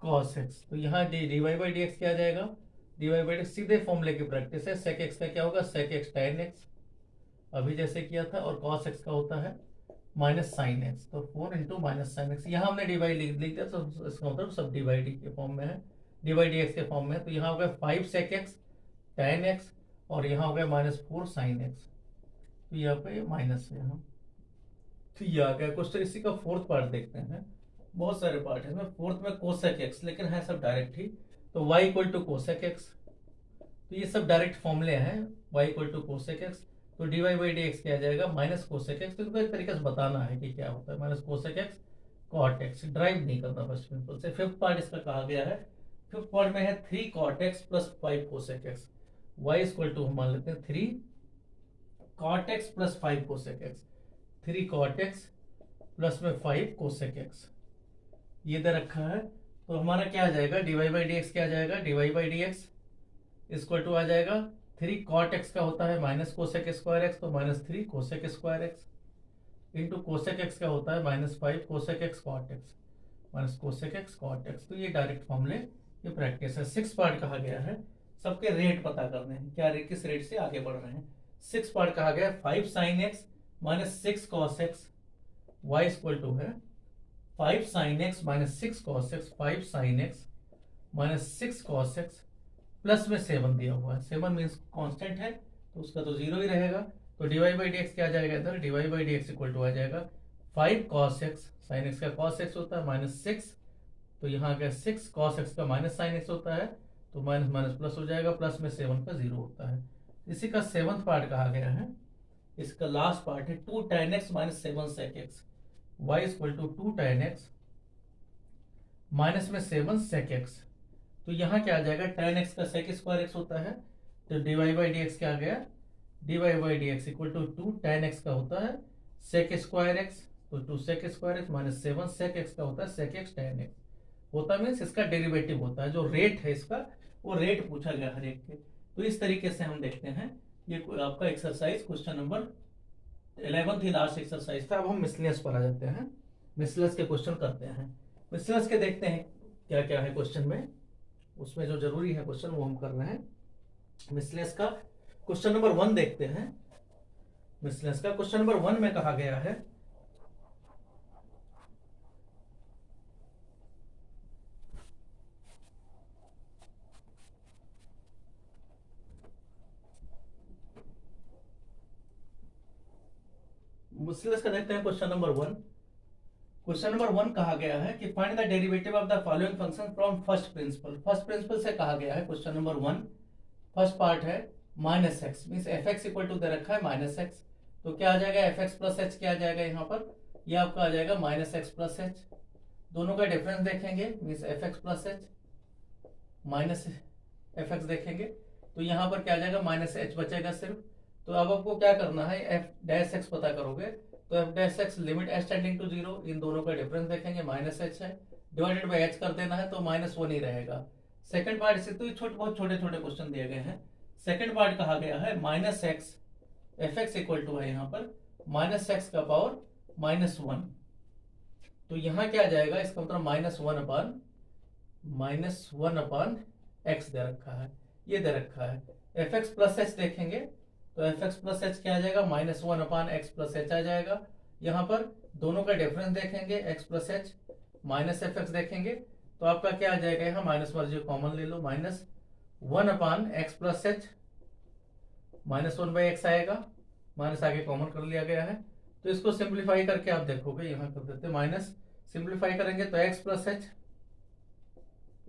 कॉस एक्स। तो यहाँ d Y by D x क्या आ जाएगा, डी वाई बाई डी सीधे फॉर्मूले की प्रैक्टिस है। सेक एक्स का क्या होगा, सेक एक्स tan एक्स, अभी जैसे किया था, और कॉस एक्स का होता है माइनस साइन एक्स। तो 4 इंटू माइनस साइन एक्स, यहाँ हमने डी बाई लिख दिया, तो इसका मतलब सब डी बाई डी के फॉर्म में है, डी बाई डी एक्स के फॉर्म में है। तो यहाँ हो गया 5 सेक एक्स tan एक्स, और यहाँ हो गया माइनस 4 साइन एक्स। तो यहाँ पे माइनस है यहाँ, तो ये आ गया क्वेश्चन। इसी का फोर्थ पार्ट देखते हैं। बहुत सारे पार्ट है इसमें। फोर्थ में कोसेक एक्स, लेकिन है सब डायरेक्ट ही। तो y equal to cosec x, तो ये सब डायरेक्ट फॉर्मूले हैं। y equal to cosec x, तो d Y by D x क्या आ जाएगा, माइनस कोसेक एक्स। तो इनको एक तरीके से बताना है कि क्या होता है, minus cosec x cot x, derive नहीं करना फर्स्ट प्रिंसिपल से। फिफ्थ पार्ट इसका कहा गया है, फिफ्थ पार्ट में है 3 cot x plus 5 cosec x. y equal to हम मान लेते हैं 3 cot x plus 5 cosec x, 3 cot x plus में 5 कोसेक एक्स, ये दे रखा है। तो हमारा क्या आ जाएगा, d Y by D x क्या आ जाएगा, d Y by D x equal to आ जाएगा 3 कॉट एक्स का होता है माइनस कोसेक स्क्वायर एक्स, तो minus 3 cosec square x into cosec x का होता है minus 5 cosec x cot x, minus cosec x cot x. तो ये डायरेक्ट फॉर्मूले, ये प्रैक्टिस है। 6 पार्ट कहा गया है, सबके रेट पता करने हैं, क्या रेट, किस रेट से आगे बढ़ रहे हैं। 6 पार्ट कहा गया 5 sine x minus 6 cos x, y equal to है 5 sin x minus 6 cos x, 5 sin x minus 6 cos x plus में 7 दिया हुआ है। 7 मीन्स कांस्टेंट है, तो उसका तो 0 ही रहेगा। तो d Y by D x क्या आ जाएगा इधर, d Y by D x equal to आ जाएगा 5 cos x, sin x का cos x होता है माइनस 6, तो यहाँ आ गया 6 cos x का माइनस sin x होता है, तो माइनस माइनस प्लस हो जाएगा, प्लस में 7 का 0 होता है। इसी का 7th पार्ट कहा गया है। इसका लास्ट पार्ट है 2 tan x minus 7 sec x, y equal to 2 tan x minus में 7 sec x। तो यहाँ क्या आ जाएगा, tan x का sec स्क्वायर x होता है, तो d Y by D x क्या आ गया, d Y by D x equal to 2 tan x का होता है sec स्क्वायर x, तो 2 sec square x minus 7 sec x का होता है sec x tan x होता, मीन्स इसका डेरिवेटिव होता है। जो रेट है इसका, वो रेट पूछा गया हर एक के। तो इस तरीके से हम देखते हैं। ये आपका एक्सरसाइज क्वेश्चन नंबर 11 ही लास्ट एक्सरसाइज था। अब हम मिसलेनियस पर आ जाते हैं, मिसलेनियस के क्वेश्चन करते हैं। मिसलेनियस के देखते हैं क्या क्या है क्वेश्चन में, उसमें जो जरूरी है क्वेश्चन वो हम कर रहे हैं। मिसलेनियस का क्वेश्चन नंबर 1 देखते हैं। मिसलेनियस का क्वेश्चन नंबर 1 में कहा गया है, मिसलेनियस का देखते हैं क्वेश्चन नंबर 1। क्वेश्चन नंबर 1 कहा गया है कि find the derivative of the following function from first principle. First principle से कहा गया है क्वेश्चन नंबर 1। फर्स्ट पार्ट है minus x, means F x equal to दे रखा है माइनस एक्स, तो क्या आ जाएगा, एफ एक्स प्लस एच क्या आ जाएगा यहाँ पर, ये आपका आ जाएगा माइनस एक्स प्लस एच। दोनों का डिफरेंस देखेंगे, means F x plus H minus f x देखेंगे, तो यहाँ पर क्या आ जाएगा, माइनस एच बचेगा सिर्फ। तो अब आपको क्या करना है, एफ डैश एक्स पता करोगे, तो f dash x limit h tending to 0, इन दोनों का डिफरेंस देखेंगे, माइनस एच है, डिवाइडेड बाई एच कर देना है, तो माइनस 1 ही रहेगा। सेकंड पार्ट से तो बहुत छोटे छोटे क्वेश्चन दिए गए हैं। सेकंड पार्ट कहा गया है minus x, f x equal to है यहाँ पर माइनस एक्स का पावर माइनस 1, तो यहाँ क्या आ जाएगा, इसका मतलब माइनस 1 अपान एक्स दे रखा है, ये दे रखा है। एफ एक्स प्लस एच देखेंगे, तो एफ एक्स प्लस एच क्या आ जाएगा, minus 1 upon x plus H आ जाएगा। यहाँ पर दोनों का डिफरेंस देखेंगे, x plus H minus f x देखेंगे, तो आपका क्या आ जाएगा, यहाँ माइनस मर्जी कॉमन ले लो, minus 1 upon x plus H -1/x आएगा, माइनस आगे कॉमन कर लिया गया है। तो इसको सिंप्लीफाई करके आप देखोगे, यहाँ कर देते माइनस, सिंप्लीफाई करेंगे तो x plus h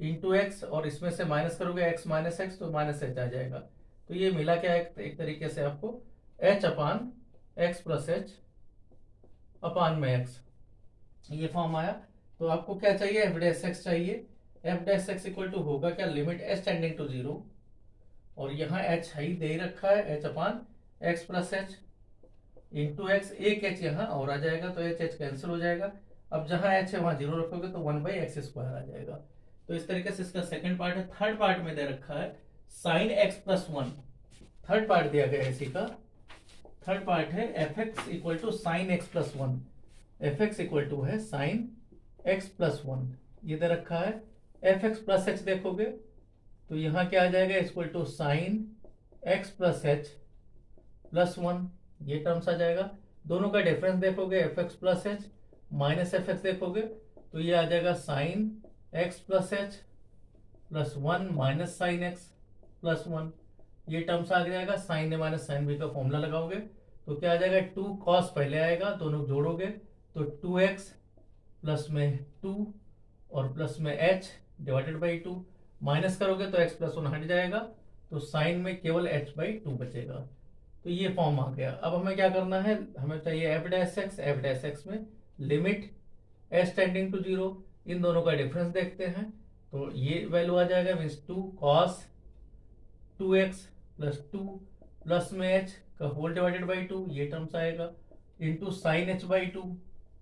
into x, और इसमें से माइनस करोगे x माइनस एक्स तो माइनस एच आ जाएगा। तो ये मिला क्या, एक तरीके से आपको h upon x plus h upon में x, ये फॉर्म आया। तो आपको क्या चाहिए, एफ डैश एक्स चाहिए। F dash x equal to होगा क्या, लिमिट एच टेंडिंग टू 0, और यहाँ एच ही दे रखा है, h upon x plus h into x, एक एच यहाँ और आ जाएगा तो एच एच कैंसिल हो जाएगा। अब जहां एच है वहां 0 रखोगे तो 1/x² आ जाएगा। तो इस तरीके से इसका सेकंड पार्ट है। थर्ड पार्ट में दे रखा है sine x plus 1, third part दिया गया है इसी का। थर्ड पार्ट है f x equal to sine x plus 1, f x equal to है साइन एक्स प्लस 1, ये दे रखा है। एफ एक्स प्लस एच देखोगे तो यहाँ क्या आ जाएगा, equal to sine x plus H plus 1, ये टर्म्स आ जाएगा। दोनों का डिफरेंस देखोगे, f x plus H minus f x देखोगे तो ये आ जाएगा sine x plus H plus 1 minus sine x plus 1, ये टर्म्स आ जाएगा। Sine a minus sine b का फॉर्मूला लगाओगे तो क्या आ जाएगा, 2 कॉस पहले आएगा, दोनों जोड़ोगे तो 2x प्लस में 2 और प्लस में h डिवाइडेड बाई 2, माइनस करोगे तो x प्लस 1 हट जाएगा, तो साइन में केवल h/2 बचेगा। तो ये फॉर्म आ गया। अब हमें क्या करना है, हमें चाहिए एफ डैश एक्स में लिमिट एच टेंडिंग टू 0, इन दोनों का डिफरेंस देखते हैं। तो ये वैल्यू आ जाएगा, means 2 cos 2x plus 2 plus में h का होल डिवाइडेड बाई 2, ये टर्म्स आएगा, इंटू साइन h/2।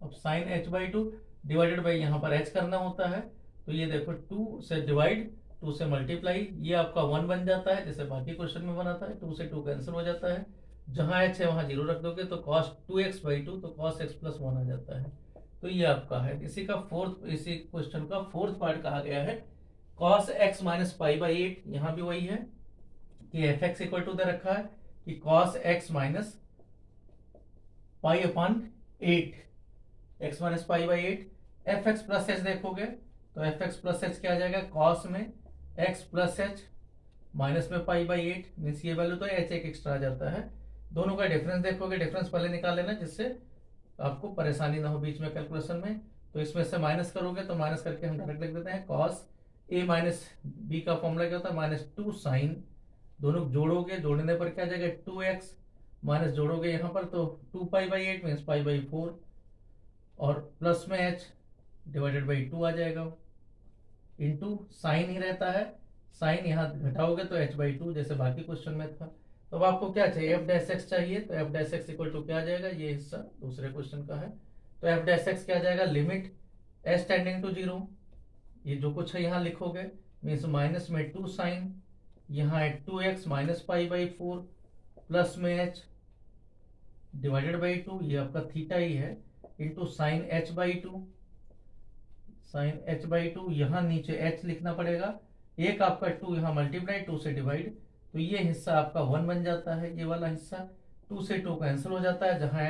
अब साइन h/2 डिवाइडेड बाई यहाँ पर h करना होता है, तो ये देखो 2 से डिवाइड 2 से मल्टीप्लाई, ये आपका 1 बन जाता है, जैसे बाकी क्वेश्चन में बना था। 2 से 2 कैंसिल हो जाता है, जहां h है वहां 0 रख दोगे तो cos 2x/2 तो cos x प्लस 1 आ जाता है। तो ये आपका है। इसी क्वेश्चन का फोर्थ पार्ट कहा गया है cos x माइनस पाई/8, यहाँ भी वही है कि एफ एक्स इक्वल टू दे रखा है कि cos x minus pi upon 8, x minus pi. F x plus h देखोगे तो एफ एक्स प्लस एच क्या आ जाएगा, cos में x प्लस एच माइनस में पाई/8, मीन्स ये वैल्यू तो एच एक एक्स्ट्रा आ जाता है। दोनों का डिफरेंस देखोगे, डिफरेंस पहले निकाल लेना जिससे आपको परेशानी ना हो बीच में कैलकुलेशन में। तो इसमें से माइनस करोगे तो माइनस करके हम डायरेक्ट लिख देते हैं, cos a माइनस बी का फॉर्मूला क्या होता है, -2 साइन, दोनों जोड़ोगे, जोड़ने पर क्या आ जाएगा 2x, माइनस जोड़ोगे यहाँ पर तो 2π/8 मीन्स π/4, और प्लस में h डिवाइडेड बाई 2 आ जाएगा, इंटू साइन ही रहता है, साइन यहाँ घटाओगे तो h/2 जैसे बाकी क्वेश्चन में था। तो अब आपको क्या चाहिए, एफ डैश एक्स चाहिए, तो f dash x equal to क्या आ जाएगा, ये हिस्सा दूसरे क्वेश्चन का है। तो एफ डैश एक्स क्या आ जाएगा, लिमिट एच टेंडिंग टू 0, ये जो कुछ है यहाँ लिखोगे, मीन्स माइनस में 2 साइन, यहाँ है 2x माइनस पाई/4 प्लस में h डिवाइडेड बाई 2, ये आपका थीटा ही है, into sine h/2, sign h/2, यहाँ नीचे h लिखना पड़ेगा, एक आपका 2 यहाँ मल्टीप्लाई 2 से डिवाइड, तो ये हिस्सा आपका 1 बन जाता है, ये वाला हिस्सा 2 से 2 कैंसिल हो जाता है, जहाँ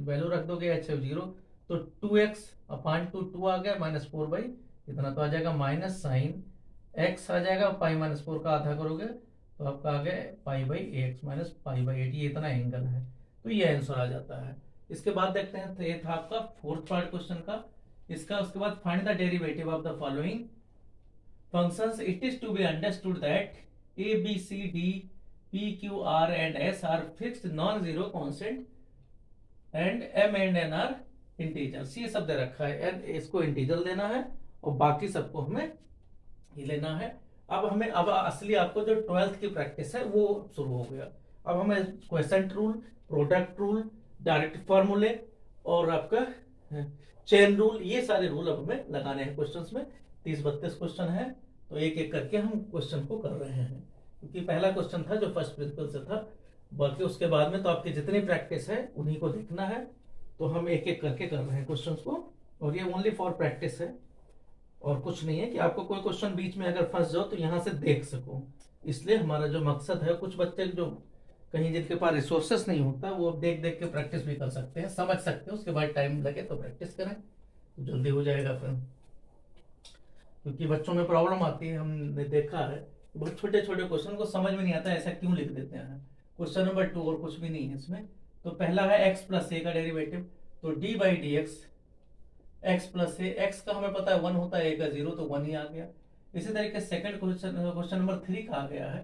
वैल्यू रख दोगे h 0 तो 2x अपान 2 आ गया, -4 इतना तो आ जाएगा, माइनस साइन x आ जाएगा, π-4 का आधा करोगे तो आपका आ गया π/ax माइनस π/8, ये इतना एंगल है। तो ये आंसर आ जाता है। इसके बाद देखते हैं, तो ये था आपका फोर्थ पार्ट क्वेश्चन का। इसका उसके बाद find the derivative of the following functions. It is to be understood that a b c d p q r and s are fixed non-zero constant and m and n are integers. ये सब दे रखा है, n इसको integer लेना है और बाकी सबको हमें ये लेना है। अब असली आपको जो 12th की प्रैक्टिस है वो शुरू हो गया। अब हमें question rule, product rule, direct फॉर्मूले और आपका चेन रूल, ये सारे रूल अब हमें लगाने हैं क्वेश्चंस में। 30-32 क्वेश्चन है, तो एक एक करके हम क्वेश्चन को कर रहे हैं, क्योंकि पहला क्वेश्चन था जो फर्स्ट प्रिंसिपल से था, बाकी उसके बाद में तो आपकी जितनी प्रैक्टिस है उन्हीं को देखना है। तो हम एक एक करके कर रहे हैं क्वेश्चंस को, और ये ओनली फॉर प्रैक्टिस है और कुछ नहीं है कि आपको कोई क्वेश्चन बीच में अगर फंस जाओ तो यहाँ से देख सको। इसलिए हमारा जो मकसद है, कुछ बच्चे जो कहीं जिनके पास रिसोर्सेस नहीं होता वो देख देख के प्रैक्टिस भी कर सकते हैं, समझ सकते हैं, उसके बाद टाइम लगे तो प्रैक्टिस करें तो जल्दी हो जाएगा फिर। क्योंकि बच्चों में प्रॉब्लम आती है, हमने देखा है बहुत छोटे छोटे क्वेश्चन को समझ में नहीं आता ऐसा क्यों लिख देते हैं, क्वेश्चन नंबर 2 और कुछ भी नहीं है इसमें। तो पहला है x प्लस ए का डेरिवेटिव, तो D by D X x plus A, x का हमें पता है 1 होता है, ए का 0, तो 1 ही आ गया। इसी तरीके सेकंड क्वेश्चन नंबर 3 कहा गया है।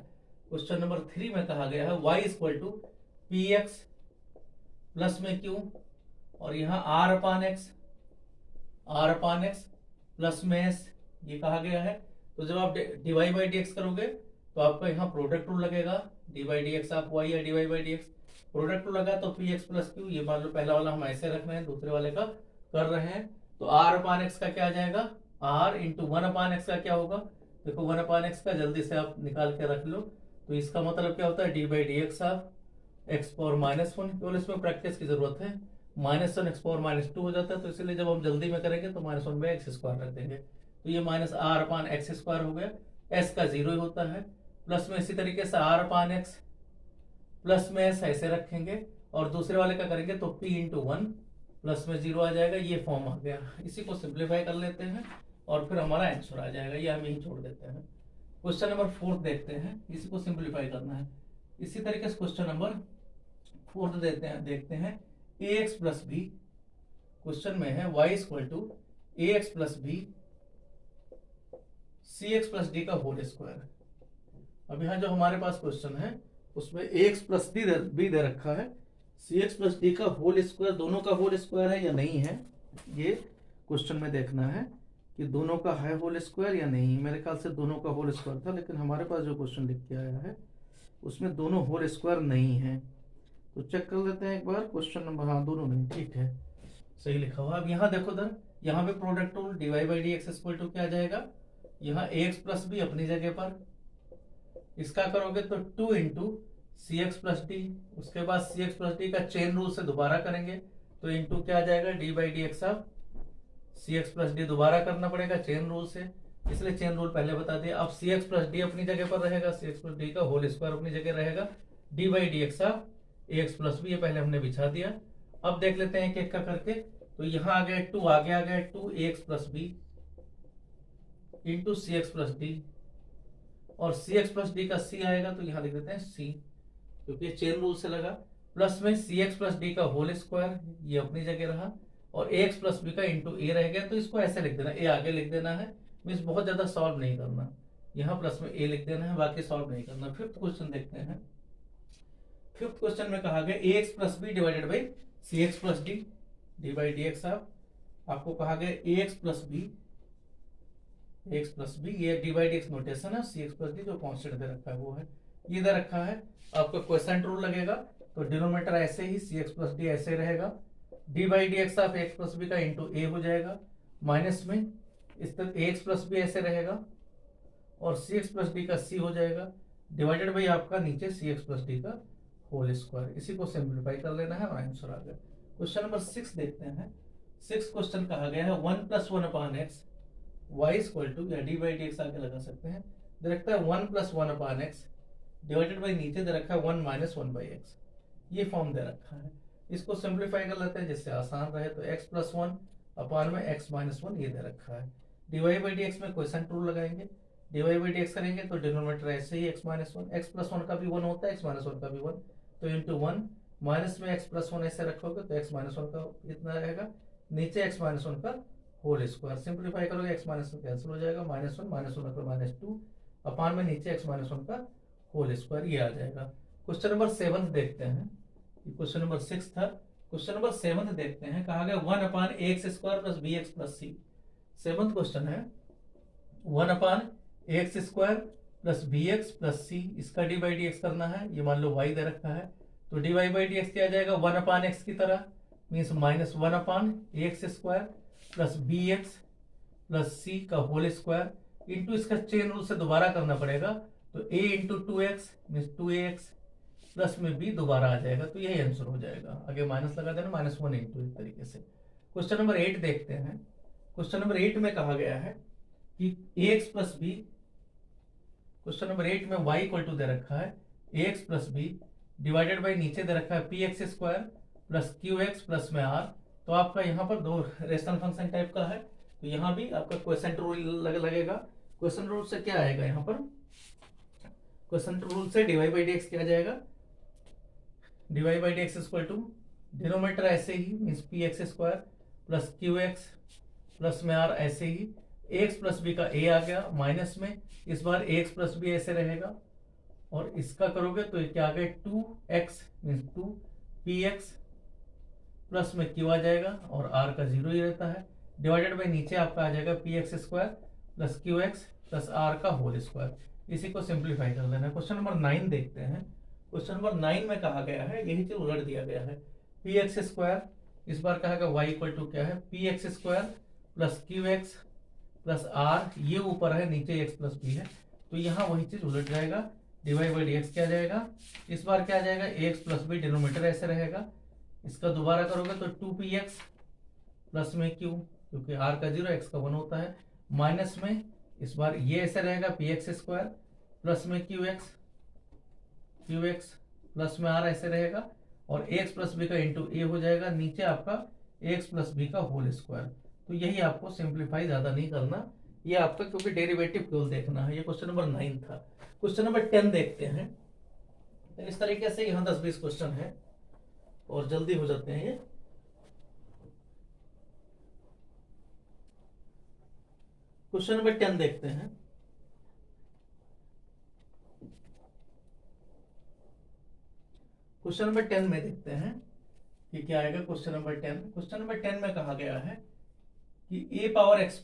क्वेश्चन नंबर 3 में कहा गया है y equal to p x plus में क्यू, और यहाँ आर अपान एक्स प्लस में एस, ये कहा गया है। तो जब आप डिवाई बाई डी एक्स करोगे तो आपका यहाँ प्रोडक्ट रूल लगेगा, डी बाई डी एक्स आप वाई या d y by D x, product rule लगा तो पी एक्स प्लस क्यू, ये मान लो पहला वाला हम ऐसे रख रहे हैं, दूसरे वाले का कर रहे हैं। तो आर अपान एक्स का क्या आ जाएगा, आर इंटू 1 अपान एक्स का क्या होगा, देखो 1 अपान एक्स का जल्दी से आप निकाल के रख लो। तो इसका मतलब क्या होता है, D by D x of x power -1, केवल इसमें प्रैक्टिस की जरूरत है, -1 एक्स पावर -2 हो जाता है। तो इसलिए जब हम जल्दी में करेंगे तो -1 बाई एक्स स्क्वायर रख देंगे, तो ये minus r upon x square हो गया, एस का 0 ही होता है, प्लस में इसी तरीके से आर अपान एक्स प्लस में एस ऐसे रखेंगे, और दूसरे वाले का करेंगे तो p इंटू 1 प्लस में 0 आ जाएगा, ये फॉर्म आ गया। इसी को सिंप्लीफाई कर लेते हैं और फिर हमारा आंसर आ जाएगा, ये हम यही छोड़ देते हैं। क्वेश्चन नंबर 4 देखते हैं, इसी को सिंप्लीफाई करना है। इसी तरीके से क्वेश्चन नंबर 4 देखते हैं a x plus b, question में है y equal to a x plus b c x plus d का होल स्क्वायर। अब यहाँ जो हमारे पास क्वेश्चन है उसमें ए एक्स प्लस बी दे रखा है, सी एक्स प्लस डी का होल स्क्वायर, दोनों का होल स्क्वायर है या नहीं है, ये क्वेश्चन में देखना है कि दोनों का है होल स्क्वायर या नहीं। मेरे ख्याल से दोनों का होल स्क्वायर था, लेकिन हमारे पास जो क्वेश्चन लिख के आया है उसमें दोनों होल स्क्वायर नहीं है। तो चेक कर लेते हैं एक बार क्वेश्चन नंबर, हाँ दोनों नहीं, ठीक है सही लिखा हुआ। अब यहाँ देखो दर, यहाँ पे product rule dy by D x equal to क्या आ जाएगा, यहाँ ए एक्स प्लस बी अपनी जगह पर, इसका करोगे तो 2 into c x plus d, उसके बाद सी एक्स प्लस डी का चेन रूल से दोबारा करेंगे तो इंटू क्या आ जाएगा, d by D x of c x plus d, दोबारा करना पड़ेगा चेन रूल से, इसलिए चेन रूल पहले बता दिया। अब सी एक्स प्लस डी अपनी जगह पर रहेगा, सी एक्स प्लस डी का होल स्क्वायर अपनी जगह रहेगा, D by D x of a x plus b, ये पहले हमने बिछा दिया। अब देख लेते हैं एक एक का करके, तो यहाँ आ गया 2, आगे आ गया 2 ए x plus B into c x plus D, और सी एक्स प्लस डी का सी आएगा तो यहाँ लिख देते हैं सी, क्योंकि चेन रूल से लगा, प्लस में सी एक्स प्लस डी का होल स्क्वायर, ये अपनी जगह रहा, और ए एक्स प्लस बी का इंटू ए रह गया, तो इसको ऐसे लिख देना, ए आगे लिख देना है, मीन्स बहुत ज्यादा सॉल्व नहीं करना, यहाँ प्लस में ए लिख देना है, बाकी सॉल्व नहीं करना। फिफ्थ क्वेश्चन देखते हैं। फिफ्थ क्वेश्चन में कहा गया a x plus b divided by c x plus d, d by D x आपको कहा गया ए एक्स प्लस बी ये d by D x notation है, सी एक्स प्लस डी जो कॉन्स्टेंट दे रखा है वो है, ये दे रखा है। आपको क्वेश्चन रूल लगेगा, तो डिनोमिनेटर ऐसे ही सी एक्स प्लस डी ऐसे रहेगा, D by D x of x plus b का इंटू ए हो जाएगा, माइनस में इस तरह ए एक्स प्लस बी ऐसे रहेगा, और सी एक्स प्लस डी का सी हो जाएगा, डिवाइडेड बाई आपका नीचे सी एक्स प्लस डी का होल स्क्वायर। इसी को सिंप्लीफाई कर लेना है और आंसर आ गया। क्वेश्चन नंबर 6 देखते हैं। 6 क्वेश्चन कहा गया है 1 plus 1 upon x y equal to, या डी बाई डी एक्स आगे लगा सकते हैं, दे रखता है 1 plus 1 upon x divided by नीचे दे रखा है 1 माइनस 1 बाई एक्स, ये फॉर्म दे रखा है। इसको सिंप्लीफाई कर लेते हैं जिससे आसान रहे, तो x प्लस 1 अपान में x माइनस 1 ये दे रखा है, डिवाई बाई डी एक्स में क्वेश्चन रूल लगाएंगे, डिवाई बाई डी एक्स करेंगे तो डिनोमिनेटर ऐसे ही x माइनस 1, x प्लस 1 का भी 1 होता है, x माइनस 1 का भी 1, तो इंटू 1 माइनस में x प्लस 1 ऐसे रखोगे तो x माइनस 1 का इतना रहेगा, नीचे x माइनस 1 का होल स्क्वायर, सिंप्लीफाई करोगे x माइनस 1 कैंसिल हो जाएगा, माइनस 1 रखो -2 अपान में नीचे x माइनस 1 का होल स्क्वायर, ये आ जाएगा। क्वेश्चन नंबर 7 देखते हैं, क्वेश्चन नंबर 6 था, क्वेश्चन नंबर 7 देखते हैं। कहा गया 1 upon a x square plus b x plus c, 7th question है 1 upon a x square plus b x plus c, इसका डी बाई डी एक्स करना है, ये मान लो y दे रखा है, तो d Y by D x क्या आ जाएगा 1 अपान एक्स की तरह, means minus 1 upon a x square plus b x plus c का होल स्क्वायर, इंटू इसका चेन रूल से दोबारा करना पड़ेगा, तो a into 2x means 2ax plus में b दोबारा आ जाएगा, तो यही आंसर हो जाएगा। आगे माइनस लगा देना, -1 इंटू इस तरीके से। क्वेश्चन नंबर 8 देखते हैं। क्वेश्चन नंबर 8 में कहा गया है कि ax plus b, question number 8 में y इक्वल टू दे रखा है ax plus b divided by नीचे दे रखा है px square plus qx plus में r, तो आपका यहाँ पर दो रेशनल फंक्शन टाइप का है, तो यहाँ भी आपका क्वेश्चन रूल लगेगा। क्वेश्चन रूल से क्या आएगा, यहाँ पर क्वेश्चन रूल से d Y by D x क्या आ जाएगा, dy by D x equal to denominator ऐसे ही means p x square plus q x plus में आर ऐसे ही एक्स प्लस बी का ए आ गया माइनस में, इस बार एक्स प्लस बी ऐसे रहेगा और इसका करोगे तो क्या आ गया 2x means 2 P x plus में क्यू आ जाएगा और आर का 0 ही रहता है, डिवाइडेड बाई नीचे आपका आ जाएगा p x square plus q x plus r का होल स्क्वायर। इसी को सिंप्लीफाई कर लेना है। क्वेश्चन नंबर 9 देखते हैं। क्वेश्चन नंबर 9 में कहा गया है, यही चीज उलट दिया गया है, पी एक्स स्क्वायर, इस बार कहा गया वाई इक्वल टू क्या है p x square plus q x plus r, ये ऊपर है नीचे एक्स प्लस बी है, तो यहाँ वही चीज उलट जाएगा, डिवाइड बाई डी एक्स क्या जाएगा, इस बार क्या जाएगा एक्स प्लस बी, डिनोमीटर ऐसे रहेगा, इसका दोबारा करोगे तो 2px प्लस में q, क्योंकि r का 0 x का 1 होता है, माइनस में इस बार ये ऐसे रहेगा px स्क्वायर प्लस में qx प्लस में r ऐसे रहेगा और x प्लस बी का इंटू ए हो जाएगा, नीचे आपका x प्लस बी का होल स्क्वायर। तो यही आपको सिंप्लीफाई ज्यादा नहीं करना, ये आपका क्योंकि डेरिवेटिव केवल देखना है। ये क्वेश्चन नंबर 9 था। क्वेश्चन नंबर 10 देखते हैं। तो इस तरीके से यहाँ 10-20 क्वेश्चन है और जल्दी हो जाते हैं ये। क्वेश्चन नंबर 10 देखते हैं। क्वेश्चन नंबर 10 में देखते हैं कि क्या आएगा। क्वेश्चन नंबर 10, क्वेश्चन नंबर 10 में कहा गया है कि a power x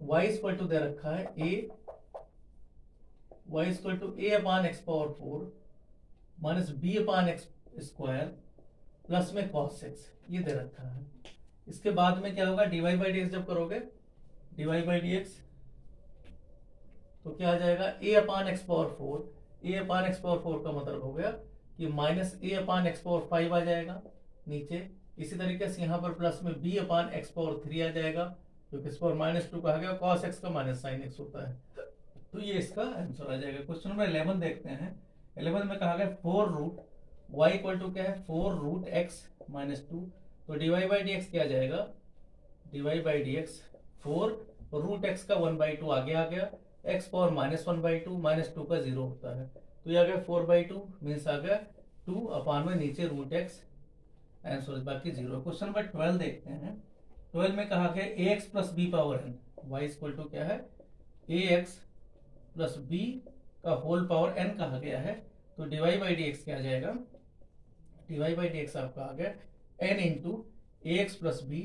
y equal to दे रखा है y equal to a upon x power 4 minus b upon x square plus में cos x, ये दे रखा है। इसके बाद में क्या होगा, dy बाई डी एक्स जब करोगे dy बाई डी एक्स तो क्या आ जाएगा a upon x power 4, a upon x power 4 का मतलब हो गया कि minus a upon x power 5 आ जाएगा नीचे। इसी तरीके से यहाँ पर प्लस में b अपान एक्स पावर 3 आ जाएगा, क्योंकि इस पर -2 कहा गया, cos x का माइनस साइन x होता है, तो ये इसका आंसर आ जाएगा। क्वेश्चन नंबर 11 देखते हैं। 11 में कहा गया 4 रूट y इक्वल टू क्या है 4 रूट x माइनस 2, तो dy बाई डी एक्स क्या आ जाएगा, dy by D x 4 root x का 1/2 आगे आ गया, x पावर -1/2 -2 का 0 होता है, तो ये आ गया 4/2 मीन्स आ गया 2 अपान में नीचे रूट x, आंसर बाकी 0। क्वेश्चन नंबर 12 देखते हैं। 12 में कहा गया ax plus b power n, y equal to क्या है ax प्लस बी का होल पावर n कहा गया है, तो dy बाई डी एक्स क्या आ जाएगा, dy बाई डी एक्स आपका आ गया n into ax plus b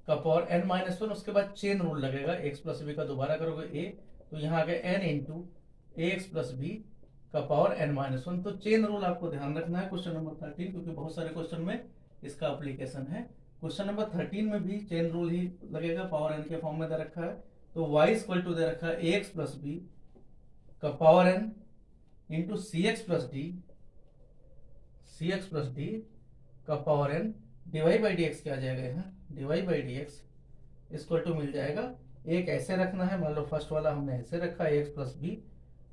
का पावर n माइनस 1, उसके बाद चेन रूल लगेगा, x प्लस बी का दोबारा करोगे a, तो यहाँ आ गया n into ax plus b का पावर n माइनस 1, तो चेन रूल आपको ध्यान रखना है क्वेश्चन नंबर 13, क्योंकि बहुत सारे क्वेश्चन में इसका एप्लीकेशन है। क्वेश्चन नंबर 13 में भी चेन रूल ही लगेगा, पावर n के फॉर्म में दे रखा है, तो y इक्वल टू दे रखा है ax प्लस बी का power n into c x plus d का power n, d y by D x क्या आ जाएगा यहाँ, d y by D x equal to मिल जाएगा, एक ऐसे रखना है, मान लो फर्स्ट वाला हमने ऐसे रखा है एक्स प्लस बी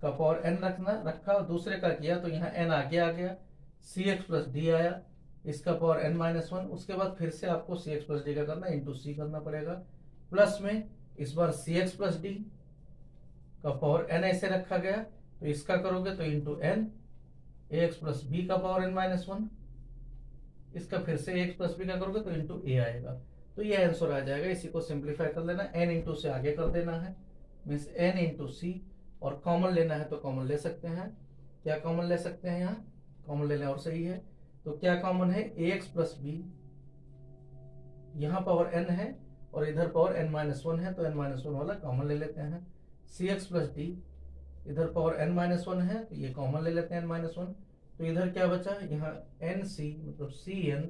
का पावर n रखा और दूसरे का किया तो यहाँ n आगे आ गया, सी एक्स प्लस डी आया, इसका पावर n माइनस 1, उसके बाद फिर से आपको सी एक्स प्लस डी का करना इंटू सी करना पड़ेगा, प्लस में इस बार सी एक्स प्लस डी का पावर n ऐसे रखा गया, तो इसका करोगे तो into n ax plus b का पावर n माइनस 1, इसका फिर से ax प्लस बी का करोगे तो इंटू a आएगा, तो ये आंसर आ जाएगा। इसी को सिंप्लीफाई कर लेना, n इंटू से आगे कर देना है मीन्स n इंटू सी, और कॉमन लेना है तो कॉमन ले सकते हैं। क्या कॉमन ले सकते हैं, यहाँ कॉमन लेना और सही है, तो क्या कॉमन है ax प्लस बी, यहाँ पावर n है और इधर पावर n माइनस 1 है, तो n माइनस 1 वाला कॉमन ले लेते हैं, सी एक्स प्लस डी इधर पावर n माइनस 1 है तो ये कॉमन ले लेते हैं n माइनस 1, तो इधर क्या बचा, यहाँ एन सी मतलब सी एन